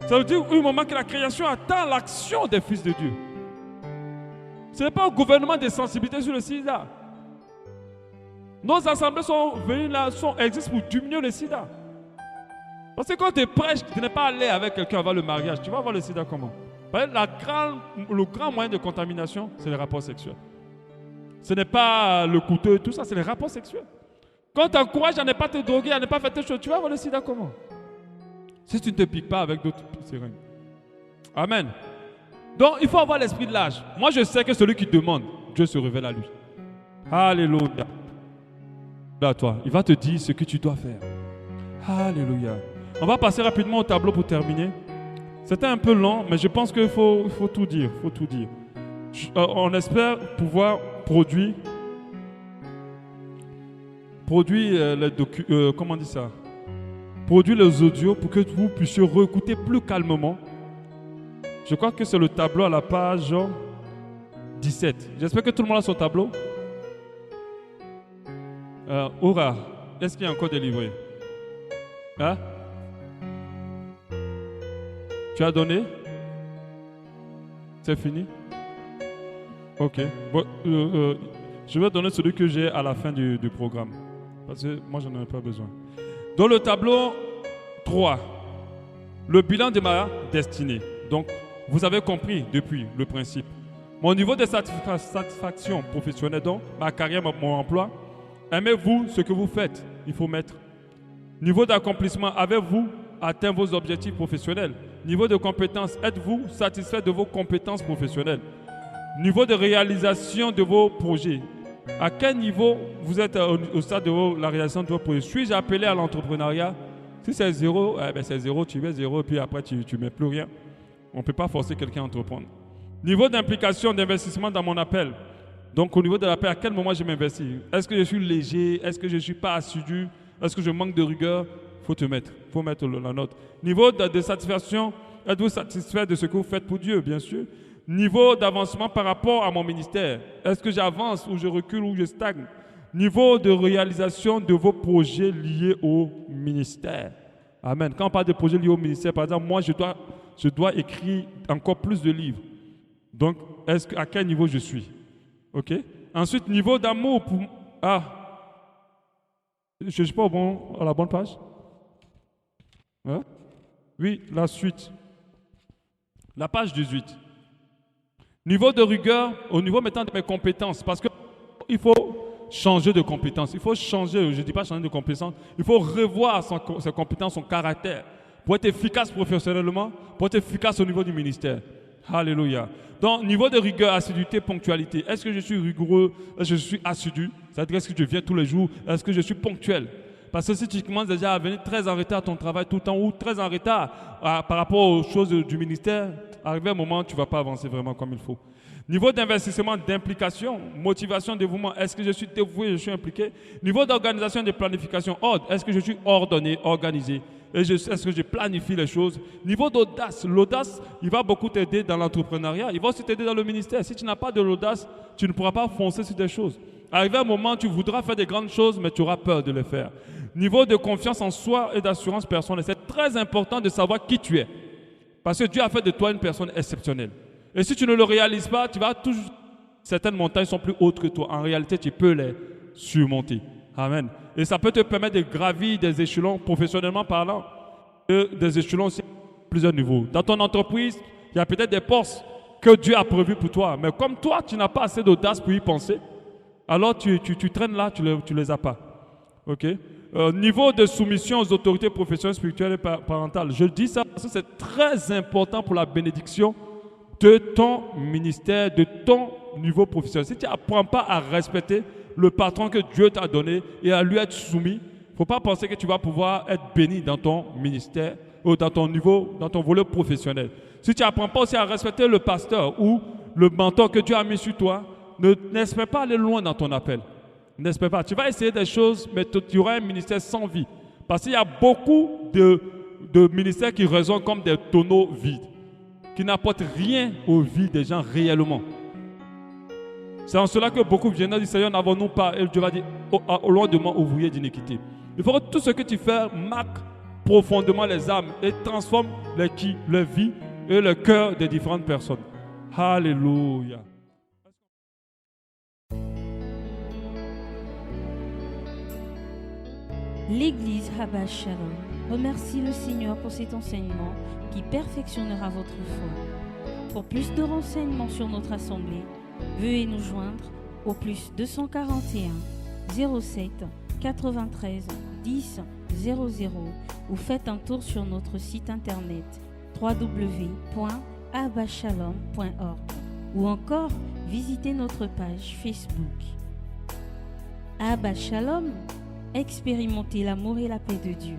Ça veut dire un moment que la création attend l'action des fils de Dieu. Ce n'est pas au gouvernement de sensibilité sur le sida. Nos assemblées sont venues là, existent pour diminuer le sida. Parce que quand tu prêches, tu n'es pas allé avec quelqu'un avant le mariage. Tu vas voir le sida comment? Le grand moyen de contamination, c'est les rapports sexuels. Ce n'est pas le couteau et tout ça, c'est les rapports sexuels. Quand tu encourages à ne pas te droguer, à ne pas faire tes choses, tu vas voir le sida comment? Si tu ne te piques pas avec d'autres seringues. Amen. Donc, il faut avoir l'esprit de l'âge. Moi, je sais que celui qui demande, Dieu se révèle à lui. Alléluia. À toi, il va te dire ce que tu dois faire. Alléluia. On va passer rapidement au tableau pour terminer. C'était un peu long, mais je pense qu'il faut tout dire. On espère pouvoir produire comment on dit ça? Produire les audios pour que vous puissiez réécouter plus calmement. Je crois que c'est le tableau à la page 17. J'espère que tout le monde a son tableau. Aura, est-ce qu'il y a encore des livrets? Hein? Tu as donné? C'est fini? Ok. Bon, je vais donner celui que j'ai à la fin du programme. Parce que moi, je n'en ai pas besoin. Dans le tableau 3, le bilan de ma destinée. Donc, vous avez compris depuis le principe. Mon niveau de satisfaction professionnelle, donc ma carrière, mon emploi. Aimez-vous ce que vous faites? Il faut mettre. Niveau d'accomplissement, avez-vous atteint vos objectifs professionnels? Niveau de compétences, êtes-vous satisfait de vos compétences professionnelles? Niveau de réalisation de vos projets. À quel niveau vous êtes au stade de la réalisation de vos projets? Suis-je appelé à l'entrepreneuriat? Si c'est zéro, c'est zéro, tu mets zéro et puis après tu ne mets plus rien. On ne peut pas forcer quelqu'un à entreprendre. Niveau d'implication, d'investissement dans mon appel. Donc au niveau de l'appel, à quel moment je m'investis? Est-ce que je suis léger? Est-ce que je ne suis pas assidu? Est-ce que je manque de rigueur? Il faut te mettre. Il faut mettre la note. Niveau de satisfaction, êtes-vous satisfait de ce que vous faites pour Dieu, bien sûr? Niveau d'avancement par rapport à mon ministère. Est-ce que j'avance ou je recule ou je stagne? Niveau de réalisation de vos projets liés au ministère. Amen. Quand on parle de projets liés au ministère, par exemple, moi, je dois écrire encore plus de livres. Donc, à quel niveau je suis? OK? Ensuite, niveau d'amour pour... je ne suis pas à la bonne page? Hein? Oui, la suite. La page 18. Niveau de rigueur, au niveau maintenant de mes compétences, parce qu'il faut changer de compétences. Il faut changer, je ne dis pas changer de compétences, il faut revoir ses compétences, son caractère, pour être efficace professionnellement, pour être efficace au niveau du ministère. Alléluia. Donc, niveau de rigueur, assiduité, ponctualité. Est-ce que je suis rigoureux? Est-ce que je suis assidu? C'est-à-dire, est-ce que je viens tous les jours? Est-ce que je suis ponctuel? Parce que si tu commences déjà à venir très en retard à ton travail tout le temps ou très en retard par rapport aux choses du ministère, arrivé un moment, tu ne vas pas avancer vraiment comme il faut. Niveau d'investissement, d'implication, motivation, dévouement, est-ce que je suis dévoué, je suis impliqué? Niveau d'organisation et de planification, ordre, est-ce que je suis ordonné, organisé? Est-ce que je planifie les choses? Niveau d'audace, l'audace, il va beaucoup t'aider dans l'entrepreneuriat, il va aussi t'aider dans le ministère. Si tu n'as pas de l'audace, tu ne pourras pas foncer sur des choses. Arrivé un moment, tu voudras faire des grandes choses, mais tu auras peur de les faire. Niveau de confiance en soi et d'assurance personnelle, c'est très important de savoir qui tu es. Parce que Dieu a fait de toi une personne exceptionnelle. Et si tu ne le réalises pas, tu vas toujours... Certaines montagnes sont plus hautes que toi. En réalité, tu peux les surmonter. Amen. Et ça peut te permettre de gravir des échelons professionnellement parlant. Et des échelons aussi à plusieurs niveaux. Dans ton entreprise, il y a peut-être des postes que Dieu a prévus pour toi. Mais comme toi, tu n'as pas assez d'audace pour y penser, alors tu traînes là, tu les as pas. OK? Niveau de soumission aux autorités professionnelles, spirituelles et parentales. Je dis ça parce que c'est très important pour la bénédiction de ton ministère, de ton niveau professionnel. Si tu n'apprends pas à respecter le patron que Dieu t'a donné et à lui être soumis, il ne faut pas penser que tu vas pouvoir être béni dans ton ministère ou dans ton niveau, dans ton volet professionnel. Si tu n'apprends pas aussi à respecter le pasteur ou le mentor que Dieu a mis sur toi, n'espère pas aller loin dans ton appel. N'espère pas. Tu vas essayer des choses, mais tu auras un ministère sans vie. Parce qu'il y a beaucoup de ministères qui résonnent comme des tonneaux vides, qui n'apportent rien aux vies des gens réellement. C'est en cela que beaucoup viennent dire, Seigneur, n'avons-nous pas? Et Dieu va dire, au loin de moi, ouvrier d'iniquité. Il faut que tout ce que tu fais marque profondément les âmes et transforme les vies et le cœur des différentes personnes. Alléluia. L'Église Abba Shalom remercie le Seigneur pour cet enseignement qui perfectionnera votre foi. Pour plus de renseignements sur notre assemblée, veuillez nous joindre au plus 241 07 93 10 00 ou faites un tour sur notre site internet www.abbashalom.org ou encore visitez notre page Facebook. Abba Shalom, expérimentez l'amour et la paix de Dieu.